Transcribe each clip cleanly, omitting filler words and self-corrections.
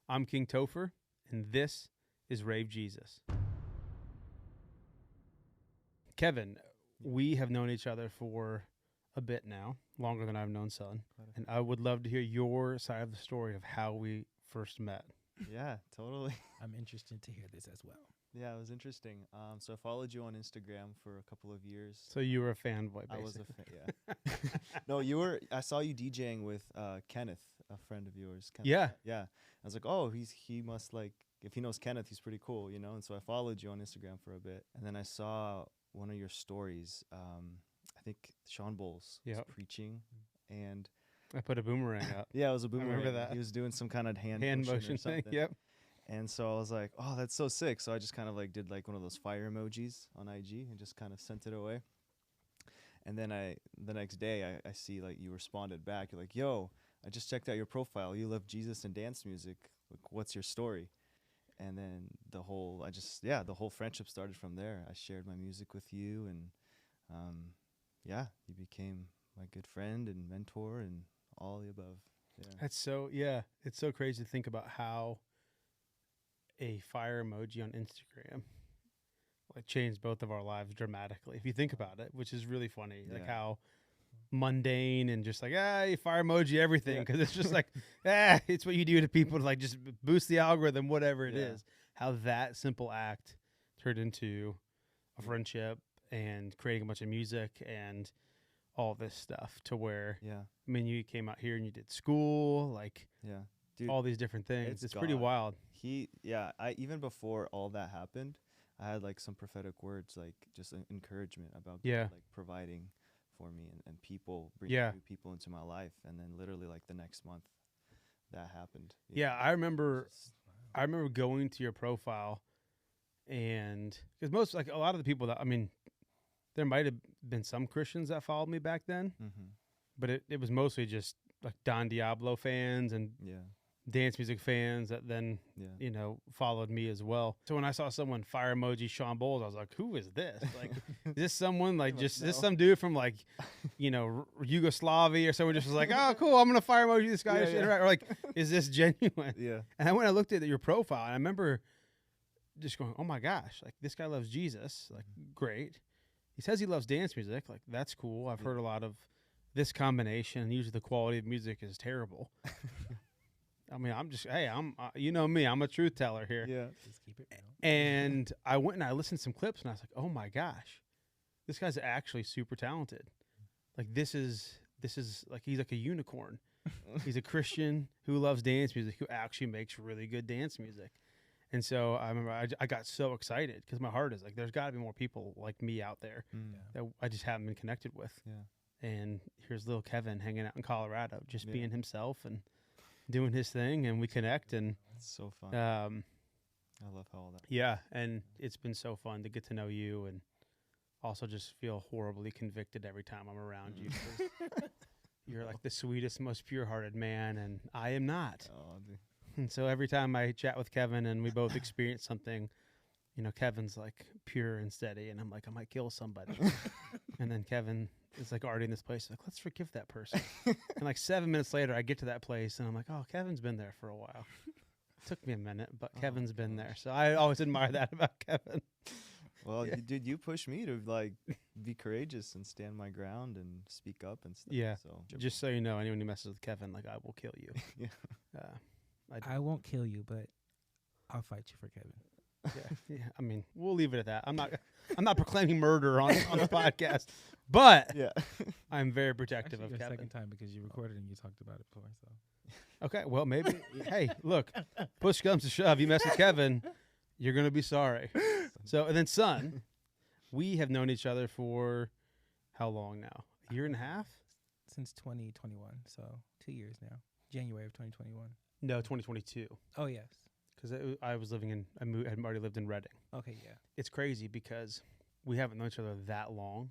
I'm King Topher, and this is Rave Jesus. Kevin, we have known each other for a bit now, longer than I've known Son, and I would love to hear your side of the story of how we first met. Yeah, totally. I'm interested to hear this as well. Yeah, it was interesting. So I followed you on Instagram for a couple of years. So you were a fanboy, basically. I was a fan, yeah. No, you were. I saw you DJing with Kenneth, a friend of yours. Kenneth. Yeah. Yeah. I was like, oh, he must like, if he knows Kenneth, he's pretty cool, you know? And so I followed you on Instagram for a bit. And then I saw one of your stories. I think Sean Bowles was preaching. And I put a boomerang up. yeah, it was a boomerang. I remember that. He was doing some kind of hand motion or thing. something. Yep. And so I was like, oh, that's so sick. So I just kind of like did like one of those fire emojis on IG and just kind of sent it away. And then the next day I see like you responded back. You're like, yo, I just checked out your profile. You love Jesus and dance music. Like, what's your story? And then the whole friendship started from there. I shared my music with you, and you became my good friend and mentor and all the above. Yeah. It's so crazy to think about how a fire emoji on Instagram like changed both of our lives dramatically, if you think about it, which is really funny. Yeah. Like how mundane and just like, you fire emoji everything, because it's just like, it's what you do to people to like just boost the algorithm, whatever it is. How that simple act turned into a friendship and creating a bunch of music and all this stuff, to where, I mean, you came out here and you did school, like, Dude, all these different things. It's pretty wild. I even before all that happened, I had like some prophetic words, like just encouragement about God, like providing for me and people, bringing new people into my life. And then literally like the next month that happened. I remember going to your profile, and because most, like a lot of the people that, I mean, there might have been some Christians that followed me back then, but it was mostly just like Don Diablo fans and dance music fans that then, followed me as well. So when I saw someone fire emoji Sean Bowles, I was like, who is this? Like, is this someone like is this some dude from like, Yugoslavia or someone just was like, oh, cool, I'm going to fire emoji this guy. Or like, is this genuine? Yeah. And then when I looked at your profile, and I remember just going, oh my gosh, like this guy loves Jesus. Like, great. He says he loves dance music. Like, that's cool. I've heard a lot of this combination, and usually the quality of music is terrible. I mean, I'm just, you know me, I'm a truth teller here. Yeah. Just keep it real. And I went and I listened to some clips, and I was like, oh my gosh, this guy's actually super talented. Like, this is like, he's like a unicorn. He's a Christian who loves dance music, who actually makes really good dance music. And so I remember I got so excited, because my heart is like, there's got to be more people like me out there that I just haven't been connected with. Yeah. And here's little Kevin hanging out in Colorado, just being himself and doing his thing, and we connect. And it's so fun. I love how all that. Yeah, and it's been so fun to get to know you, and also just feel horribly convicted every time I'm around you. You're like the sweetest, most pure-hearted man, and I am not. Oh, dude. And so every time I chat with Kevin and we both experience something, Kevin's like pure and steady, and I'm like, I might kill somebody. And then Kevin is like already in this place, like, let's forgive that person. And like 7 minutes later, I get to that place, and I'm like, oh, Kevin's been there for a while. Took me a minute, but Kevin's been there. So I always admire that about Kevin. Well, dude, you push me to like be courageous and stand my ground and speak up and stuff. Yeah. So just so you know, anyone who messes with Kevin, like, I will kill you. I won't kill you, but I'll fight you for Kevin. Yeah. I mean, we'll leave it at that. I'm not proclaiming murder on the podcast, but I'm very protective of Kevin. Second time, because you recorded and you talked about it before. So okay, well, maybe. Hey, look, push comes to shove, you mess with Kevin, you're gonna be sorry. So, and then Son, we have known each other for how long now? A year and a half? Since 2021, so 2 years now. January of 2021. No, 2022. Oh yes. Because I was living I had already lived in Reading. Okay, yeah. It's crazy because we haven't known each other that long,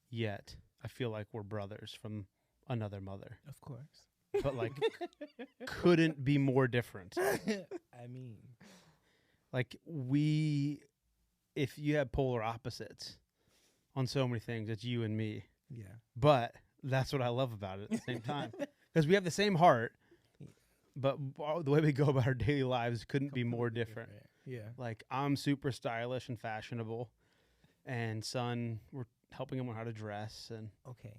yet I feel like we're brothers from another mother. Of course. But like, couldn't be more different. I mean, like if you had polar opposites on so many things, it's you and me. Yeah. But that's what I love about it at the same time. Because we have the same heart, but the way we go about our daily lives couldn't be more different. Yeah. Like, I'm super stylish and fashionable, and Son, we're helping him on how to dress. And Okay.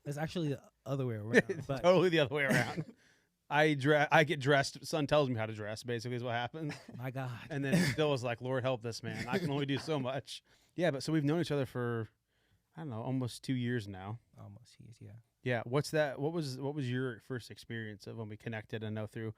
It's actually the other way around. But totally the other way around. I get dressed. Son tells me how to dress, basically, is what happens. my God. And then still is like, Lord, help this man. I can only do so much. Yeah, but so we've known each other for, I don't know, almost 2 years now. Almost years, yeah. Yeah. What's that? What was your first experience of when we connected? I know through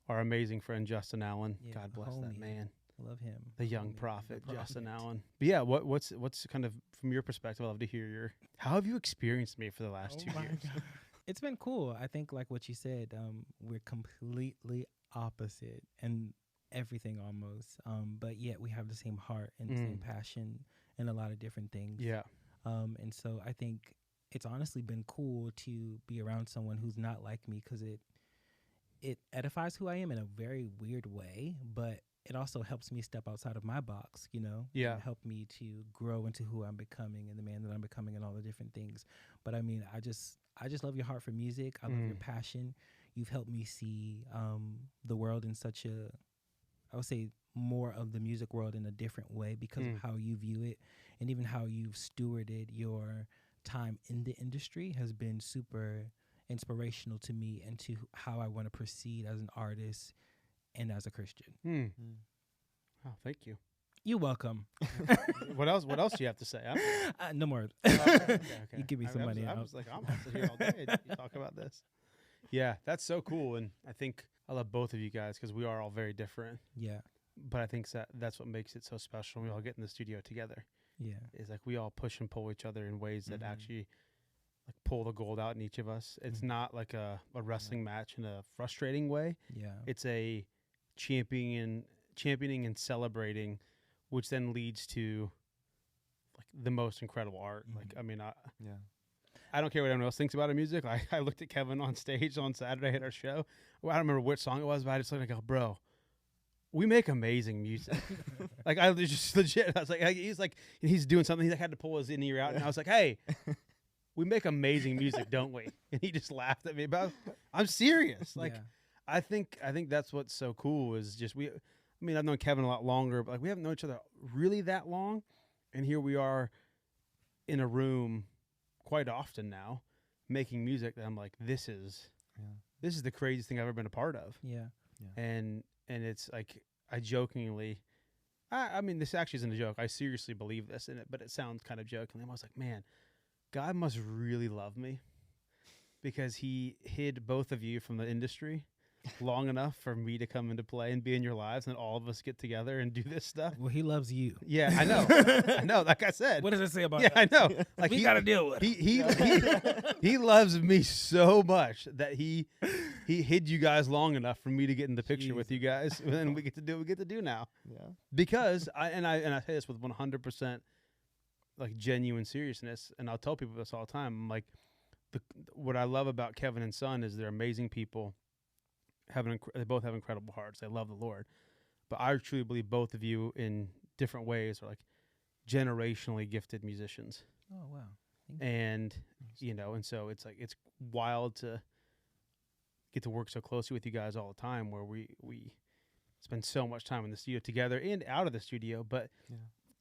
our amazing friend Justin Allen. Yeah, God bless that homie. man. Love him. The young Homie, prophet, the Justin prophet. Allen. But yeah, what's kind of from your perspective? I'd love to hear how have you experienced me for the last 2 my years? God. It's been cool. I think like what you said, we're completely opposite and everything almost. But yet we have the same heart and the same passion in a lot of different things. Yeah. And so I think it's honestly been cool to be around someone who's not like me, because it edifies who I am in a very weird way, but it also helps me step outside of my box, you know? Yeah. And help me to grow into who I'm becoming and the man that I'm becoming and all the different things. But I mean, I just love your heart for music. I love your passion. You've helped me see the world in such a, I would say, more of the music world in a different way because of how you view it, and even how you've stewarded your time in the industry has been super inspirational to me and to how I want to proceed as an artist and as a Christian. Oh, thank you. You're welcome. What else do you have to say? No more. Okay. You give me some money. I was like, I'm going to sit here all day and you talk about this. Yeah, that's so cool. And I think I love both of you guys because we are all very different. Yeah. But I think that's what makes it so special when we all get in the studio together. Yeah. Is like we all push and pull each other in ways that actually like pull the gold out in each of us. It's not like a wrestling match in a frustrating way. Yeah. It's a championing and celebrating, which then leads to like the most incredible art. Like, I mean, I don't care what anyone else thinks about our music. I looked at Kevin on stage on Saturday at our show. Well, I don't remember which song it was, but I just looked and I go, bro, we make amazing music. Like, I was just legit. I was like, he's doing something. He had to pull his in ear out. And I was like, hey, we make amazing music, don't we? And he just laughed at me. But I'm serious. Like, I think that's what's so cool is just I've known Kevin a lot longer, but like we haven't known each other really that long. And here we are in a room quite often now making music that I'm like, this is the craziest thing I've ever been a part of. Yeah. And it's like, I jokingly, I mean, this actually isn't a joke. I seriously believe this in it, but it sounds kind of jokingly. I was like, man, God must really love me because he hid both of you from the industry long enough for me to come into play and be in your lives, and all of us get together and do this stuff. Well, he loves you. Yeah, I know. I know. Like I said. What does it say about that? I know. Like we got to deal with it. He loves me so much that he hid you guys long enough for me to get in the picture with you guys, and then we get to do what we get to do now. Yeah. Because I say this with 100% like genuine seriousness, and I'll tell people this all the time. I'm like, what I love about Kevin and Son is they're amazing people. They both have incredible hearts. They love the Lord. But I truly believe both of you in different ways are like generationally gifted musicians. Oh, wow. And, and so it's like, it's wild to get to work so closely with you guys all the time where we spend so much time in the studio together and out of the studio. But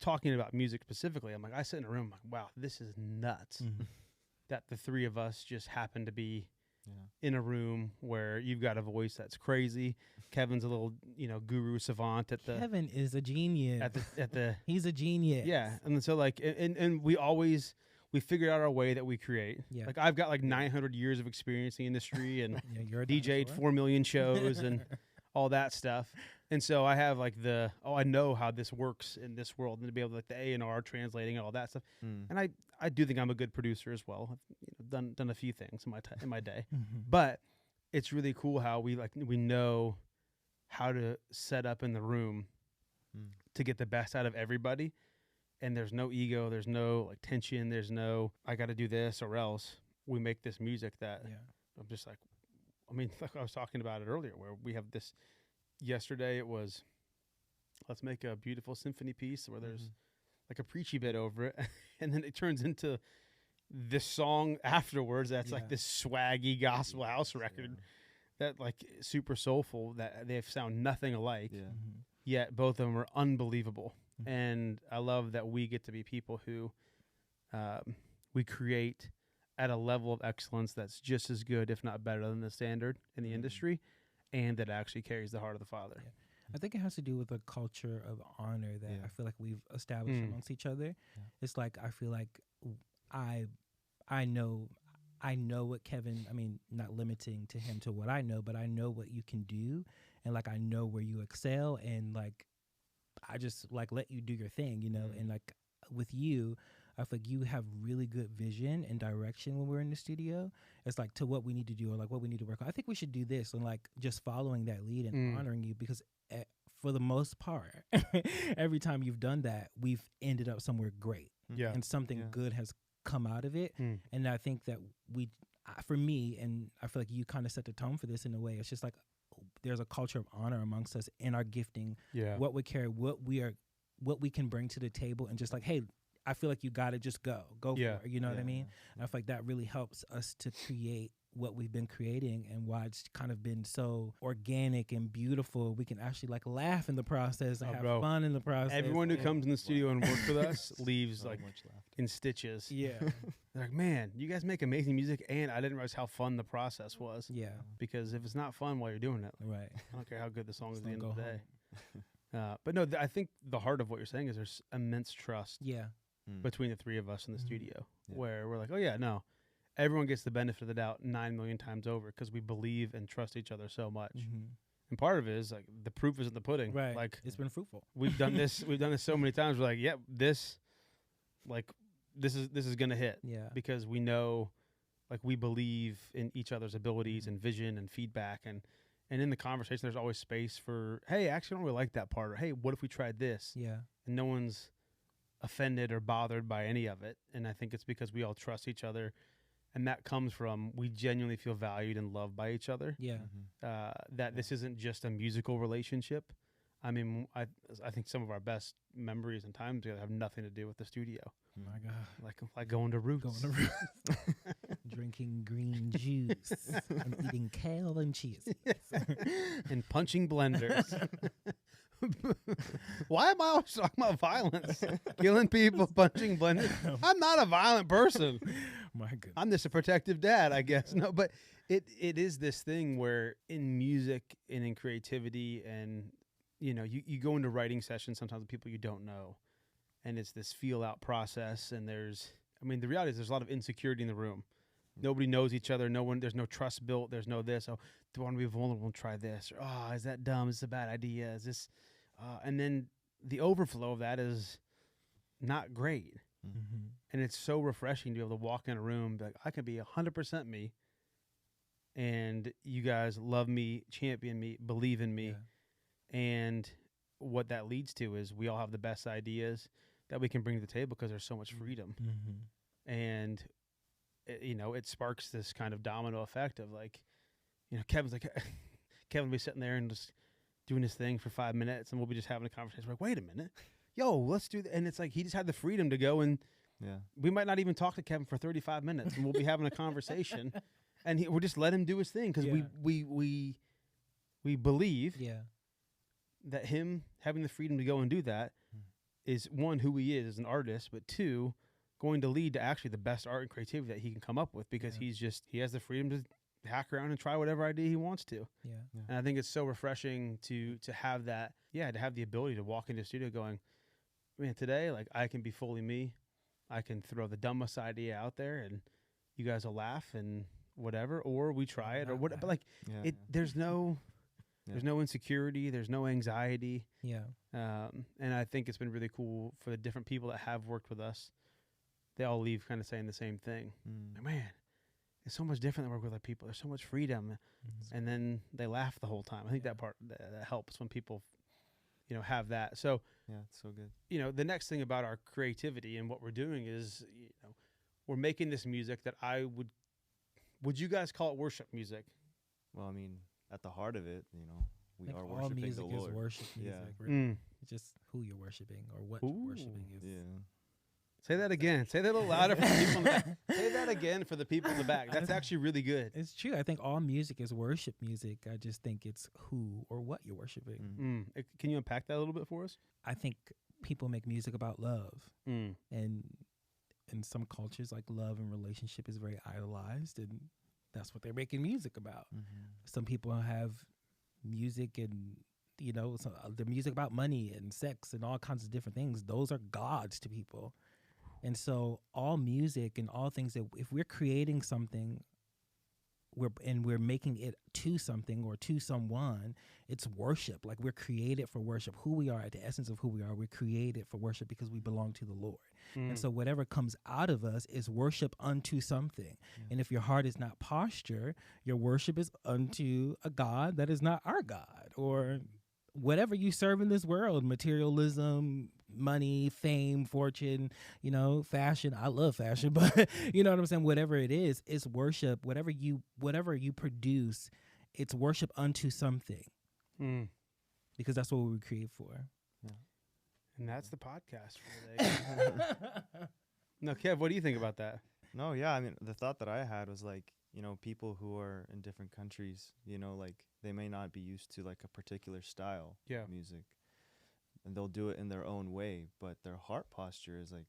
talking about music specifically, I'm like, I sit in a room, I'm like, wow, this is nuts that the three of us just happen to be in a room where you've got a voice that's crazy. Kevin's a little, guru savant at the. Kevin is a genius. At the. He's a genius. Yeah, and so like, and we figured out our way that we create. Yeah. Like I've got like 900 years of experience in the industry and you're DJ'd 4 million shows and all that stuff. And so I have like I know how this works in this world, and to be able to like the A&R translating and all that stuff. And I do think I'm a good producer as well. I've done a few things in my day, but it's really cool how we know how to set up in the room to get the best out of everybody. And there's no ego, there's no like tension, there's no I got to do this or else. We make this music that I'm just like, I mean, like I was talking about it earlier, where we have this. Yesterday it was, let's make a beautiful symphony piece where there's like a preachy bit over it, and then it turns into this song afterwards that's like this swaggy gospel house record that like super soulful that they sound nothing alike. Yeah. Yet both of them are unbelievable. Mhm. And I love that we get to be people who we create at a level of excellence that's just as good, if not better, than the standard in the industry, and that actually carries the heart of the Father. Yeah. I think it has to do with a culture of honor that Yeah. I feel like we've established amongst each other. Yeah. It's like I feel like I know what Kevin, I mean, not limiting to him to what I know, but I know what you can do, and like I know where you excel, and like I just like let you do your thing, you know. And like with you, I feel like you have really good vision and direction when we're in the studio. It's like to what we need to do or like what we need to work on. I think we should do this, and like just following that lead and honoring you, because for the most part, every time you've done that, we've ended up somewhere great. Yeah. And something good has come out of it. And I think that for me, and I feel like you kind of set the tone for this in a way, it's just like there's a culture of honor amongst us in our gifting, what we carry, what we can bring to the table, and just like, hey, I feel like you got to just go for it. You know what I mean? And I feel like that really helps us to create what we've been creating, and why it's kind of been so organic and beautiful. We can actually like laugh in the process and have fun in the process. Everyone who comes in the studio and works with us leaves like in stitches. Yeah. They're like, man, you guys make amazing music, and I didn't realize how fun the process was. Yeah. Because if it's not fun while you're doing it, Right. I don't care how good the song is at the end Go of the day. But no, I think the heart of what you're saying is there's immense trust between the three of us in the studio, where we're like, oh yeah, no, everyone gets the benefit of the doubt 9 million times over because we believe and trust each other so much. And part of it is like the proof is in the pudding. Right. Like it's been fruitful. We've done this so many times. We're like, yep, this is gonna hit. Yeah. Because we know, like, we believe in each other's abilities and vision and feedback, and in the conversation there's always space for, hey, actually I don't really like that part, or hey, what if we tried this? Yeah. And no one's offended or bothered by any of it. And I think it's because we all trust each other, and that comes from we genuinely feel valued and loved by each other. Yeah. That this isn't just a musical relationship. I mean, I think some of our best memories and times together have nothing to do with the studio. Oh my God. Like going to Roots. Drinking green juice and eating kale and cheese. And punching blenders. Why am I always talking about violence? Killing people, punching blenders. I'm not a violent person. My goodness. I'm just a protective dad, I guess. No, but it is this thing where in music and in creativity, and you know, you go into writing sessions sometimes with people you don't know, and it's this feel out process. And the reality is there's a lot of insecurity in the room. Nobody knows each other. There's no trust built. There's no this. Oh, do I want to be vulnerable and try this? Or, oh, is that dumb? Is this a bad idea? Is this? And then the overflow of that is not great. And it's so refreshing to be able to walk in a room and be like, I can be 100% me, and you guys love me, champion me, believe in me. And what that leads to is we all have the best ideas that we can bring to the table because there's so much freedom. And it sparks this kind of domino effect of like, Kevin will be sitting there and just doing his thing for 5 minutes, and we'll be just having a conversation. We're like, wait a minute, yo, let's do that. And it's like he just had the freedom to go, and we might not even talk to Kevin for 35 minutes, and we'll be having a conversation, and we'll just let him do his thing because we believe that him having the freedom to go and do that is, one, who he is as an artist, but two, going to lead to actually the best art and creativity that he can come up with, because he has the freedom to hack around and try whatever idea he wants to. And I think it's so refreshing to have that, to have the ability to walk into a studio going, man, today, like, I can be fully me. I can throw the dumbest idea out there and you guys will laugh and whatever, or we try it or what, but like there's no insecurity, there's no anxiety. And I think it's been really cool for the different people that have worked with us. They all leave kind of saying the same thing. Like, man, it's so much different than work with other people. There's so much freedom. And then they laugh the whole time. I think that part that helps when people, have that. So it's so good. The next thing about our creativity and what we're doing is, we're making this music that would you guys call it worship music? Well, I mean, at the heart of it, we are all worshiping music the Lord. is worship music. Yeah. Really. It's just who you're worshiping or what you're worshiping is. Yeah. Say that again. Say that a little louder for the people in the back. Say that again for the people in the back. That's actually really good. It's true. I think all music is worship music. I just think it's who or what you're worshiping. Can you unpack that a little bit for us? I think people make music about love. And in some cultures, like love and relationship is very idolized, and that's what they're making music about. Some people have music and, you know, the music about money and sex and all kinds of different things. Those are gods to people. And so all music and all things that if we're creating something we're making it to something or to someone, it's worship. Like we're created for worship. Who we are, at the essence of who we are, we're created for worship because we belong to the Lord. And so whatever comes out of us is worship unto something. And if your heart is not posture, your worship is unto a God that is not our God, or whatever you serve in this world, materialism, money, fame, fortune, you know, fashion. I love fashion, but you know what I'm saying? Whatever it is, it's worship. Whatever you produce, it's worship unto something. Because that's what we were created for. And that's the podcast for today. No, Kev, what do you think about that? No, yeah, I mean, the thought that I had was like, you know, people who are in different countries, you know, like they may not be used to like a particular style of music, and they'll do it in their own way, but their heart posture is like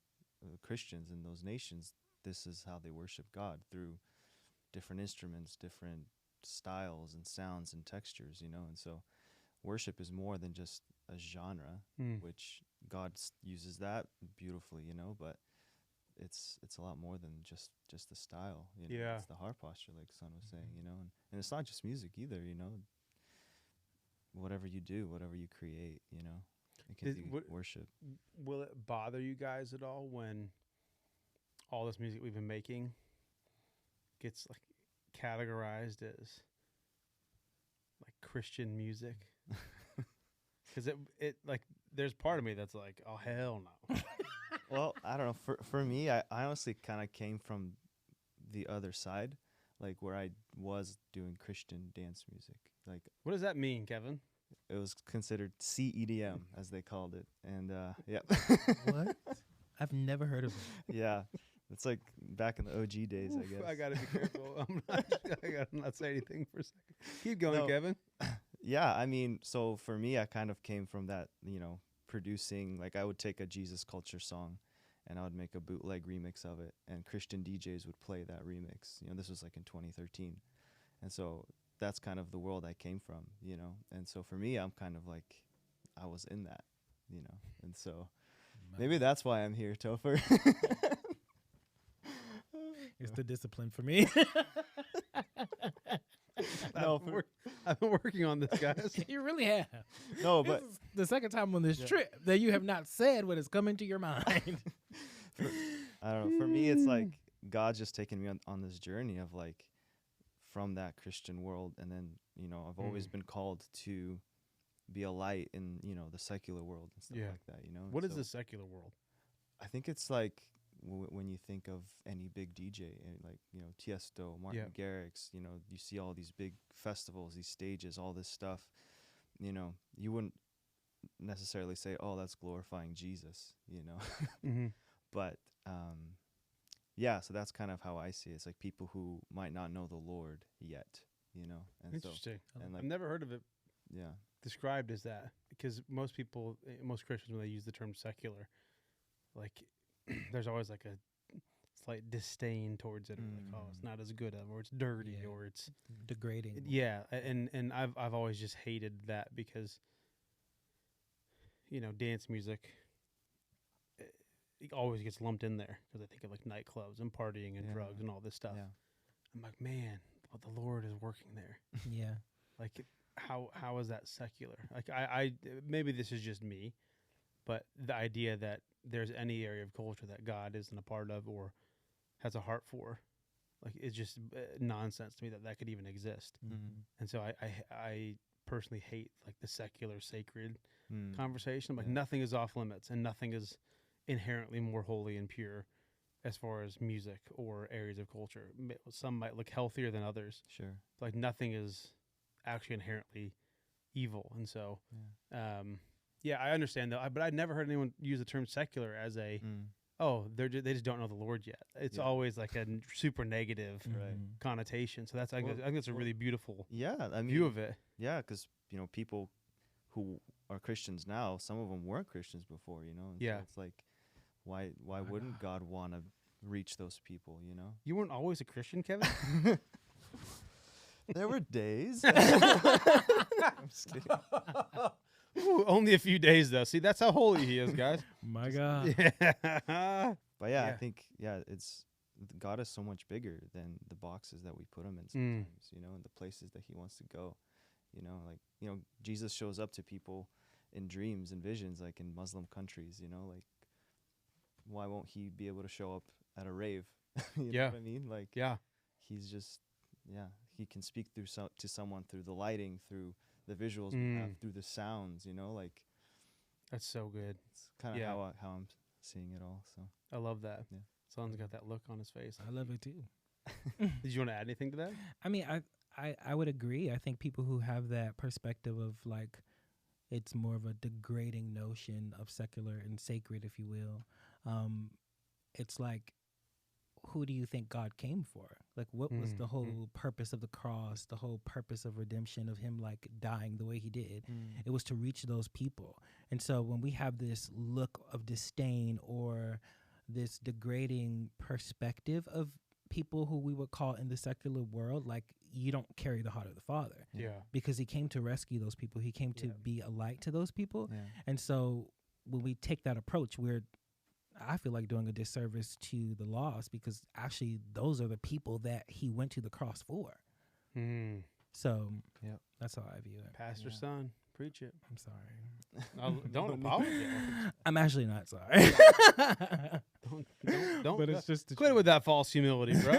Christians in those nations. This is how they worship God, through different instruments, different styles and sounds and textures, you know. And so worship is more than just a genre, which God uses that beautifully, you know, but it's a lot more than just the style, you know. It's the heart posture, like Son was saying, you know. And it's not just music either, you know. Whatever you do, whatever you create, you know, it can be worship. Will it bother you guys at all when all this music we've been making gets like categorized as like Christian music? Because it like there's part of me that's like, oh hell no. Well, I don't know. For me, I honestly kind of came from the other side, like where I was doing Christian dance music. Like, what does that mean, Kevin? It was considered CEDM, as they called it, and yeah. What? I've never heard of it. Yeah, it's like back in the OG days, I guess. I gotta be careful. I gotta not say anything for a second. Keep going, Kevin. Yeah, I mean, so for me, I kind of came from that, you know, producing. Like, I would take a Jesus culture song, and I would make a bootleg remix of it, and Christian DJs would play that remix. You know, this was like in 2013, and so that's kind of the world I came from, you know. And so for me, I'm kind of like, I was in that, you know. And so maybe that's why I'm here, Topher. It's the discipline for me. No, I've been working on this, guys. You really have. No, but this is the second time on this trip that you have not said what is coming to your mind. I don't know. For me, it's like God's just taking me on this journey of like, from that Christian world, and then, you know, I've always been called to be a light in, you know, the secular world and stuff like that, you know. What is the secular world? I think it's like when you think of any big DJ, like, you know, Tiesto, Martin Garrix, you know, you see all these big festivals, these stages, all this stuff, you know, you wouldn't necessarily say, oh, that's glorifying Jesus, you know. But yeah, so that's kind of how I see it. It's like people who might not know the Lord yet, you know. And interesting. So, and like, I've never heard of it described as that, because most people, most Christians, when they use the term secular, like there's always like a slight disdain towards it, or like, oh, it's not as good, or it's dirty, or it's degrading. Yeah, and I've always just hated that, because, you know, dance music, it always gets lumped in there, because I think of like nightclubs and partying and drugs and all this stuff. I'm like, man, but the Lord is working there. Yeah. Like, how is that secular? Like, I maybe this is just me, but the idea that there's any area of culture that God isn't a part of or has a heart for, like, it's just nonsense to me that could even exist. And so I personally hate like the secular sacred conversation. Like, nothing is off limits, and nothing is inherently more holy and pure as far as music or areas of culture. Some might look healthier than others. Sure. Like, nothing is actually inherently evil. And so, I understand though, but I'd never heard anyone use the term secular as a oh, they just don't know the Lord yet. It's always like a super negative connotation. So that's I think that's a really beautiful view of it. Yeah, because people who are Christians now, some of them weren't Christians before, and so it's like, why wouldn't God want to reach those people? You weren't always a Christian, Kevin. There were days. I'm just kidding. Ooh, only a few days though. See, that's how holy he is, guys. My God. But I think it's God is so much bigger than the boxes that we put him in sometimes, and the places that he wants to go. Jesus shows up to people in dreams and visions, like in Muslim countries, like why won't he be able to show up at a rave? You know what I mean? Like, he's just, he can speak to someone through the lighting, through the visuals we have, through the sounds, like. That's so good. It's kind of how I'm seeing it all. So I love that. Yeah. Son's got that look on his face. I love it too. Did you want to add anything to that? I mean, I would agree. I think people who have that perspective of like, it's more of a degrading notion of secular and sacred, if you will. It's like, who do you think God came for? Like, what was the whole purpose of the cross, the whole purpose of redemption, of him like dying the way he did? It was to reach those people. And so when we have this look of disdain or this degrading perspective of people who we would call in the secular world, like, you don't carry the heart of the Father. Yeah. Because he came to rescue those people. He came to be a light to those people. Yeah. And so when we take that approach, I feel like doing a disservice to the lost, because actually those are the people that he went to the cross for. So that's how I view it. Pastor Son, preach it. I'm sorry. Don't apologize. I'm actually not sorry. don't. But it's just quit with that false humility, bro.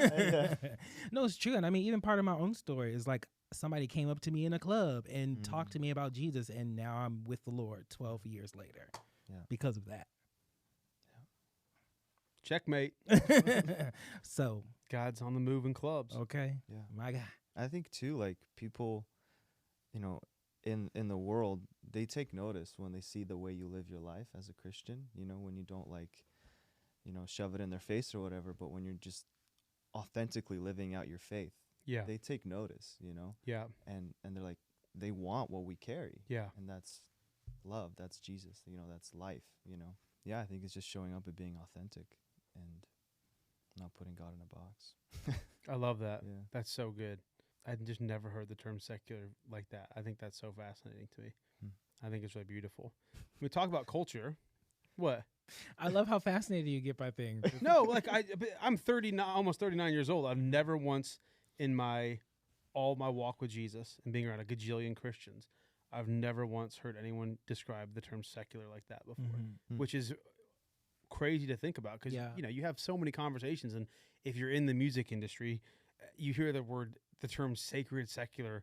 No, it's true. And I mean, even part of my own story is like, somebody came up to me in a club and talked to me about Jesus, and now I'm with the Lord 12 years later because of that. Checkmate. So God's on the move in clubs. Okay. Yeah. My God. I think too, like, people, in the world, they take notice when they see the way you live your life as a Christian, when you don't like, shove it in their face or whatever, but when you're just authentically living out your faith. Yeah. They take notice, Yeah. And they're like, they want what we carry. Yeah. And that's love. That's Jesus. That's life, Yeah, I think it's just showing up and being authentic and not putting God in a box. I love that. Yeah. That's so good. I just never heard the term secular like that. I think that's so fascinating to me. I think it's really beautiful. When we talk about culture, what? I love how fascinated you get by things. No, like I'm 39, almost 39 years old. I've never once in all my walk with Jesus and being around a gajillion Christians, I've never once heard anyone describe the term secular like that before, which is crazy to think about, because you have so many conversations, and if you're in the music industry, you hear the term sacred, secular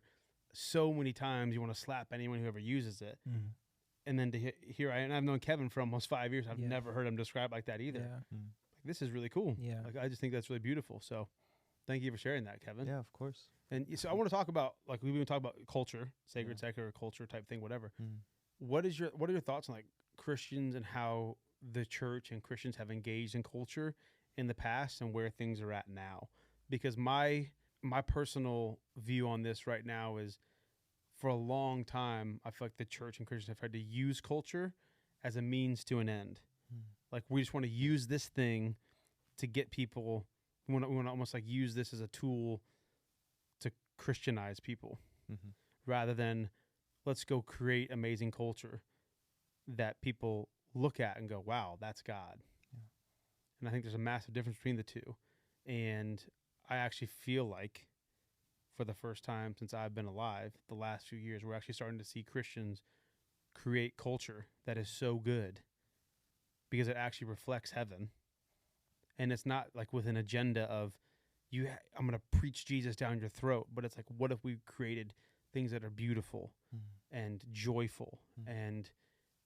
so many times. You want to slap anyone who ever uses it. And then to hear, and I've known Kevin for almost 5 years, I've never heard him described like that either. Like, this is really cool. Yeah. Like, I just think that's really beautiful. So thank you for sharing that, Kevin. Yeah, of course. And so I want to talk about, like, we've been talking about culture, sacred, secular culture type thing, whatever. What are your thoughts on, like, Christians and how the church and Christians have engaged in culture in the past and where things are at now? Because my personal view on this right now is, for a long time, I feel like the church and Christians have tried to use culture as a means to an end. Like, we just want to use this thing to get people. We want to almost like use this as a tool to Christianize people, rather than let's go create amazing culture that people look at and go, wow, that's God. And I think there's a massive difference between the two. And I actually feel like, for the first time since I've been alive, the last few years, we're actually starting to see Christians create culture that is so good because it actually reflects heaven. And it's not like with an agenda of, I'm going to preach Jesus down your throat, but it's like, what if we created things that are beautiful and joyful and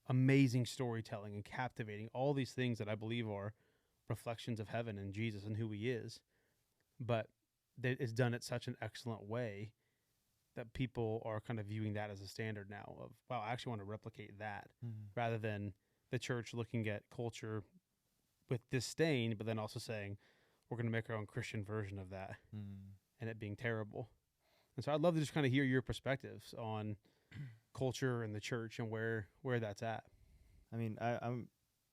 amazing storytelling and captivating, all these things that I believe are reflections of heaven and Jesus and who he is, but that is done at such an excellent way that people are kind of viewing that as a standard now of, wow, I actually want to replicate that, rather than the church looking at culture with disdain, but then also saying we're going to make our own Christian version of that, and it being terrible. And so I'd love to just kind of hear your perspectives on culture and the church and where that's at. I mean, I'm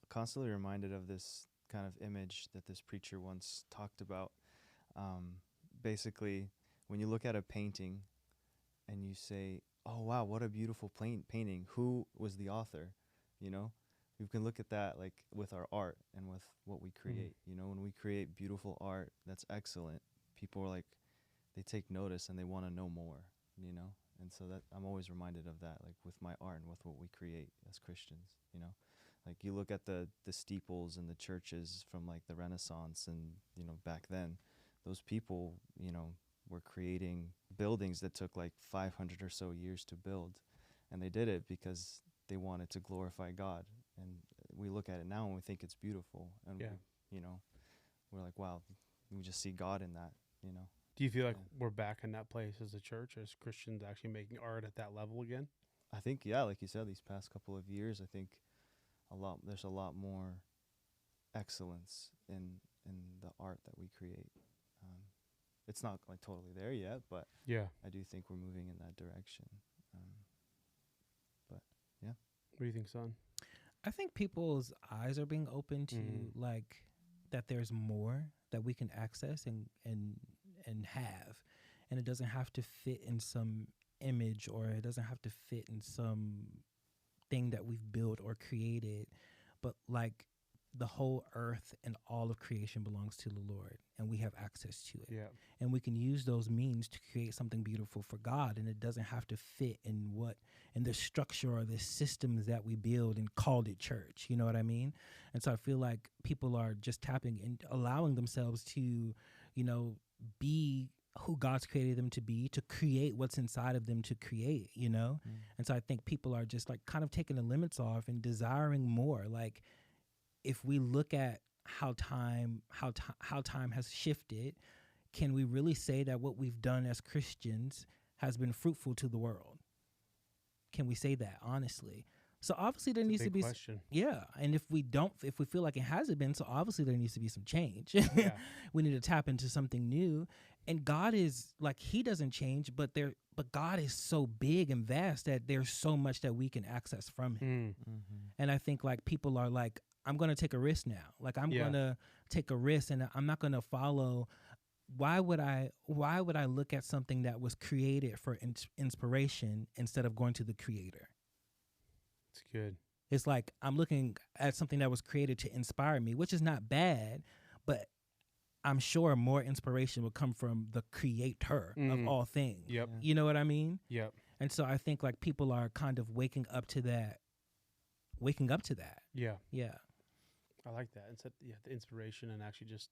constantly reminded of this kind of image that this preacher once talked about. Basically, when you look at a painting and you say, oh, wow, what a beautiful painting. Who was the author? You know, you can look at that like with our art and with what we create. You know, when we create beautiful art that's excellent, people are like, they take notice and they want to know more, you know? And so that I'm always reminded of that, like with my art and with what we create as Christians, you know? Like you look at the steeples and the churches from like the Renaissance and, you know, back then, those people, you know, were creating buildings that took like 500 or so years to build. And they did it because they wanted to glorify God. And we look at it now and we think it's beautiful. And, we, you know, we're like, wow, we just see God in that, you know? Do you feel like we're back in that place as a church, as Christians actually making art at that level again? I think, yeah, like you said, these past couple of years, I think there's a lot more excellence in the art that we create. It's not like totally there yet, but I do think we're moving in that direction. But yeah. What do you think, Son? I think people's eyes are being open to like that there's more that we can access and have, and it doesn't have to fit in some image, or it doesn't have to fit in some thing that we've built or created, but like the whole earth and all of creation belongs to the Lord, and we have access to it. And we can use those means to create something beautiful for God, and it doesn't have to fit in the structure or the systems that we build and called it church. You know what I mean? And so I feel like people are just tapping and allowing themselves to, you know, be who God's created them to be, to create what's inside of them to create, you know? And so I think people are just like kind of taking the limits off and desiring more. Like if we look at how time has shifted, can we really say that what we've done as Christians has been fruitful to the world? Can we say that honestly? So obviously there needs to be question. And if we feel like it hasn't been, so obviously there needs to be some change. We need to tap into something new. And God is like, he doesn't change, but God is so big and vast that there's so much that we can access from him. And I think like people are like, I'm going to take a risk now. Like I'm going to take a risk, and I'm not going to follow. Why would I look at something that was created for inspiration instead of going to the creator? It's good. It's like I'm looking at something that was created to inspire me, which is not bad, but I'm sure more inspiration will come from the creator of all things. You know what I mean? And so I think like people are kind of waking up to that. Yeah. I like that. It's the inspiration and actually just,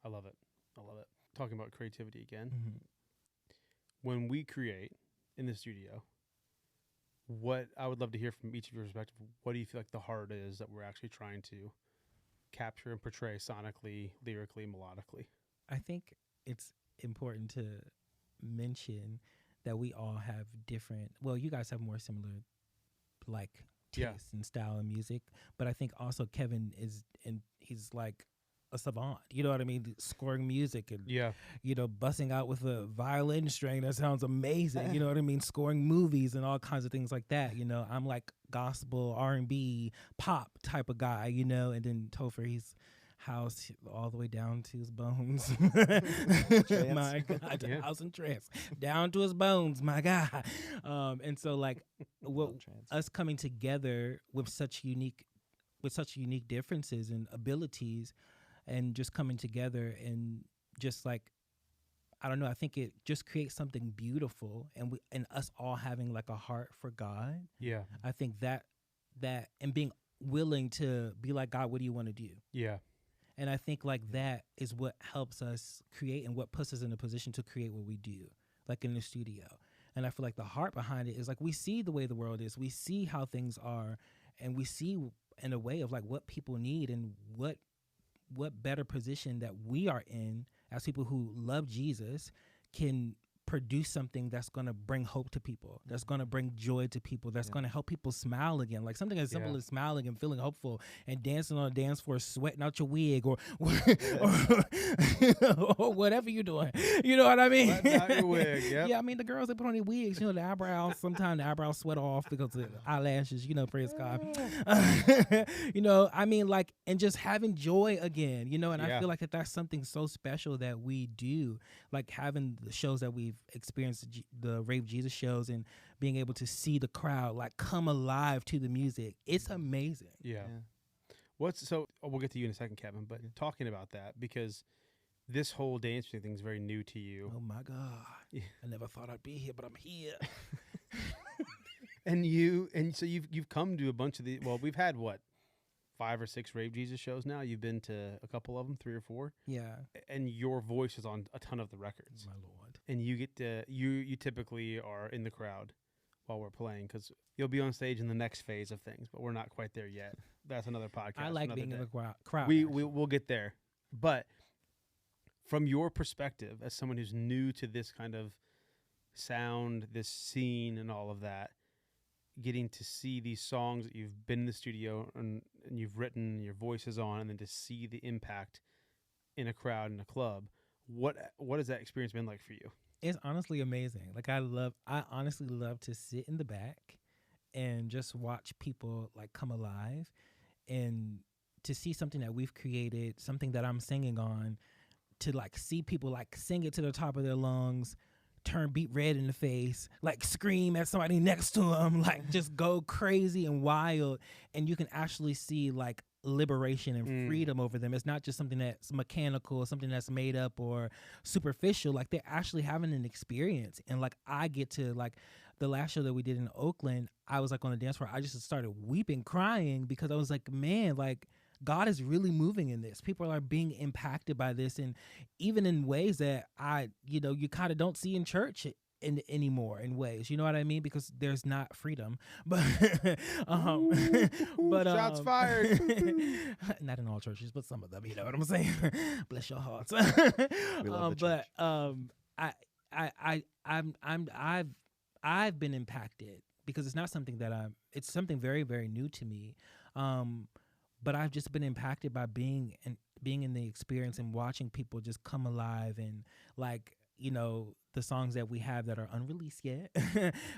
I love it. Talking about creativity again. When we create in the studio, what I would love to hear from each of your perspective, what do you feel like the heart is that we're actually trying to capture and portray sonically, lyrically, melodically? I think it's important to mention that we all have different, well, you guys have more similar like tastes and style of music, but I think also Kevin he's like a savant, you know what I mean, scoring music and you know, busting out with a violin string that sounds amazing, you know what I mean, scoring movies and all kinds of things like that. You know, I'm like gospel, R&B, pop type of guy, you know, and then Topher, he's house all the way down to his bones. My God, house and trance down to his bones, my God. And so like us coming together with such unique differences and abilities, and just coming together and just like, I don't know, I think it just creates something beautiful, and us all having like a heart for God. I think that and being willing to be like, God, what do you want to do? And I think like that is what helps us create and what puts us in a position to create what we do, like in the studio. And I feel like the heart behind it is like, we see the way the world is, we see how things are, and we see in a way of like what people need and what better position that we are in as people who love Jesus can produce something that's going to bring hope to people, that's going to bring joy to people, that's going to help people smile again. Like something as simple as smiling and feeling hopeful and dancing on a dance floor, sweating out your wig or or whatever you're doing. You know what I mean? Sweating out your wig, yep. Yeah, I mean, the girls, they put on their wigs, the eyebrows, sometimes the eyebrows sweat off because of eyelashes, praise God. I mean, like, and just having joy again, and I feel like that's something so special that we do, like having the shows that we've experienced, the Rave Jesus shows, and being able to see the crowd like come alive to the music. It's amazing. Yeah. We'll get to you in a second, Kevin, but talking about that, because this whole dance thing is very new to you. Oh my God. Yeah. I never thought I'd be here, but I'm here. And so you've come to a bunch of these. Well, we've had 5 or 6 Rave Jesus shows now. You've been to a couple of them, 3 or 4. Yeah. And your voice is on a ton of the records. My Lord. And you get to you typically are in the crowd while we're playing, because you'll be on stage in the next phase of things, but we're not quite there yet. That's another podcast. I like being in the crowd. We'll get there. But from your perspective, as someone who's new to this kind of sound, this scene and all of that, getting to see these songs that you've been in the studio and you've written, your voice is on, and then to see the impact in a crowd, in a club, what has that experience been like for you? It's honestly amazing. Like I honestly love to sit in the back and just watch people like come alive, and to see something that we've created, something that I'm singing on, to like see people like sing it to the top of their lungs, turn beat red in the face, like scream at somebody next to them, like just go crazy and wild. And you can actually see like liberation and freedom over them. It's not just something that's mechanical, something that's made up or superficial. Like they're actually having an experience. And like I get to, like the last show that we did in Oakland, I was like on the dance floor, I just started weeping, crying, because I was like, man, like God is really moving in this. People are being impacted by this, and even in ways that you kind of don't see in church anymore, in ways, you know what I mean? Because there's not freedom, but shots fired. Not in all churches, but some of them, you know what I'm saying? Bless your hearts. We love the church. I've been impacted, because it's not something that it's something very, very new to me. But I've just been impacted by being in the experience and watching people just come alive, and like, the songs that we have that are unreleased yet,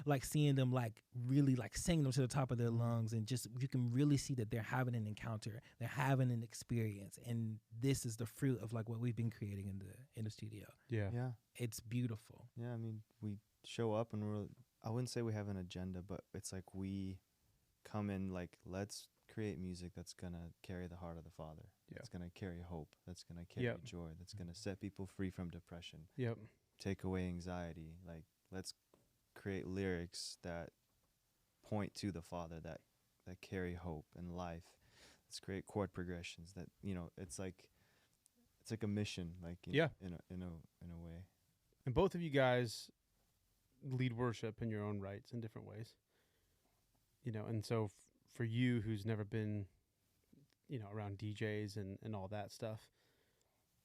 like seeing them like really like sing them to the top of their lungs, and just you can really see that they're having an encounter, they're having an experience, and this is the fruit of like what we've been creating in the studio. Yeah. It's beautiful. Yeah, I mean, we show up and I wouldn't say we have an agenda, but it's like we come in like, let's create music that's going to carry the heart of the Father. Yeah. That's going to carry hope. That's going to carry joy. That's going to set people free from depression. Yep. Take away anxiety. Like, let's create lyrics that point to the Father, that carry hope and life. Let's create chord progressions that, it's like a mission, like in a way. And both of you guys lead worship in your own rights in different ways. And so for you, who's never been, around DJs and all that stuff,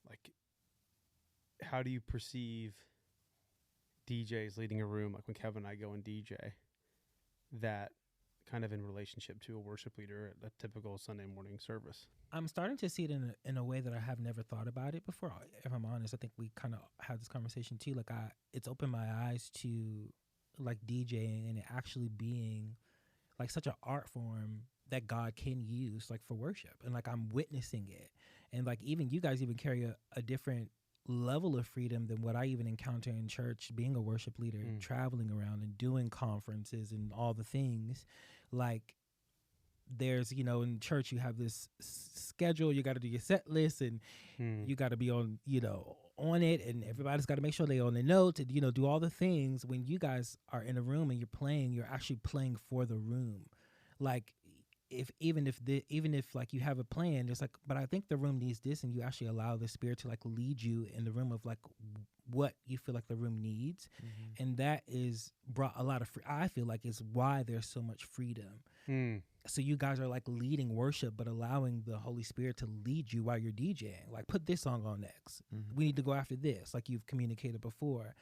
like, how do you perceive DJs leading a room, like when Kevin and I go and DJ, that kind of in relationship to a worship leader at a typical Sunday morning service? I'm starting to see it in a way that I have never thought about it before. If I'm honest, I think we kind of had this conversation too. Like it's opened my eyes to like DJing and it actually being like such an art form that God can use like for worship, and like I'm witnessing it, and like even you guys even carry a different level of freedom than what I even encounter in church, being a worship leader, traveling around and doing conferences and all the things. Like there's, in church you have this schedule, you got to do your set list, and you got to be on, on it, and everybody's got to make sure they're on the notes and, do all the things. When you guys are in a room and you're playing, you're actually playing for the room. Like even if like you have a plan, there's like, but I think the room needs this, and you actually allow the Spirit to like lead you in the room of like what you feel like the room needs. And that is brought a lot of I feel like is why there's so much freedom. So you guys are like leading worship, but allowing the Holy Spirit to lead you while you're DJing. Like, put this song on next. We need to go after this, like you've communicated before.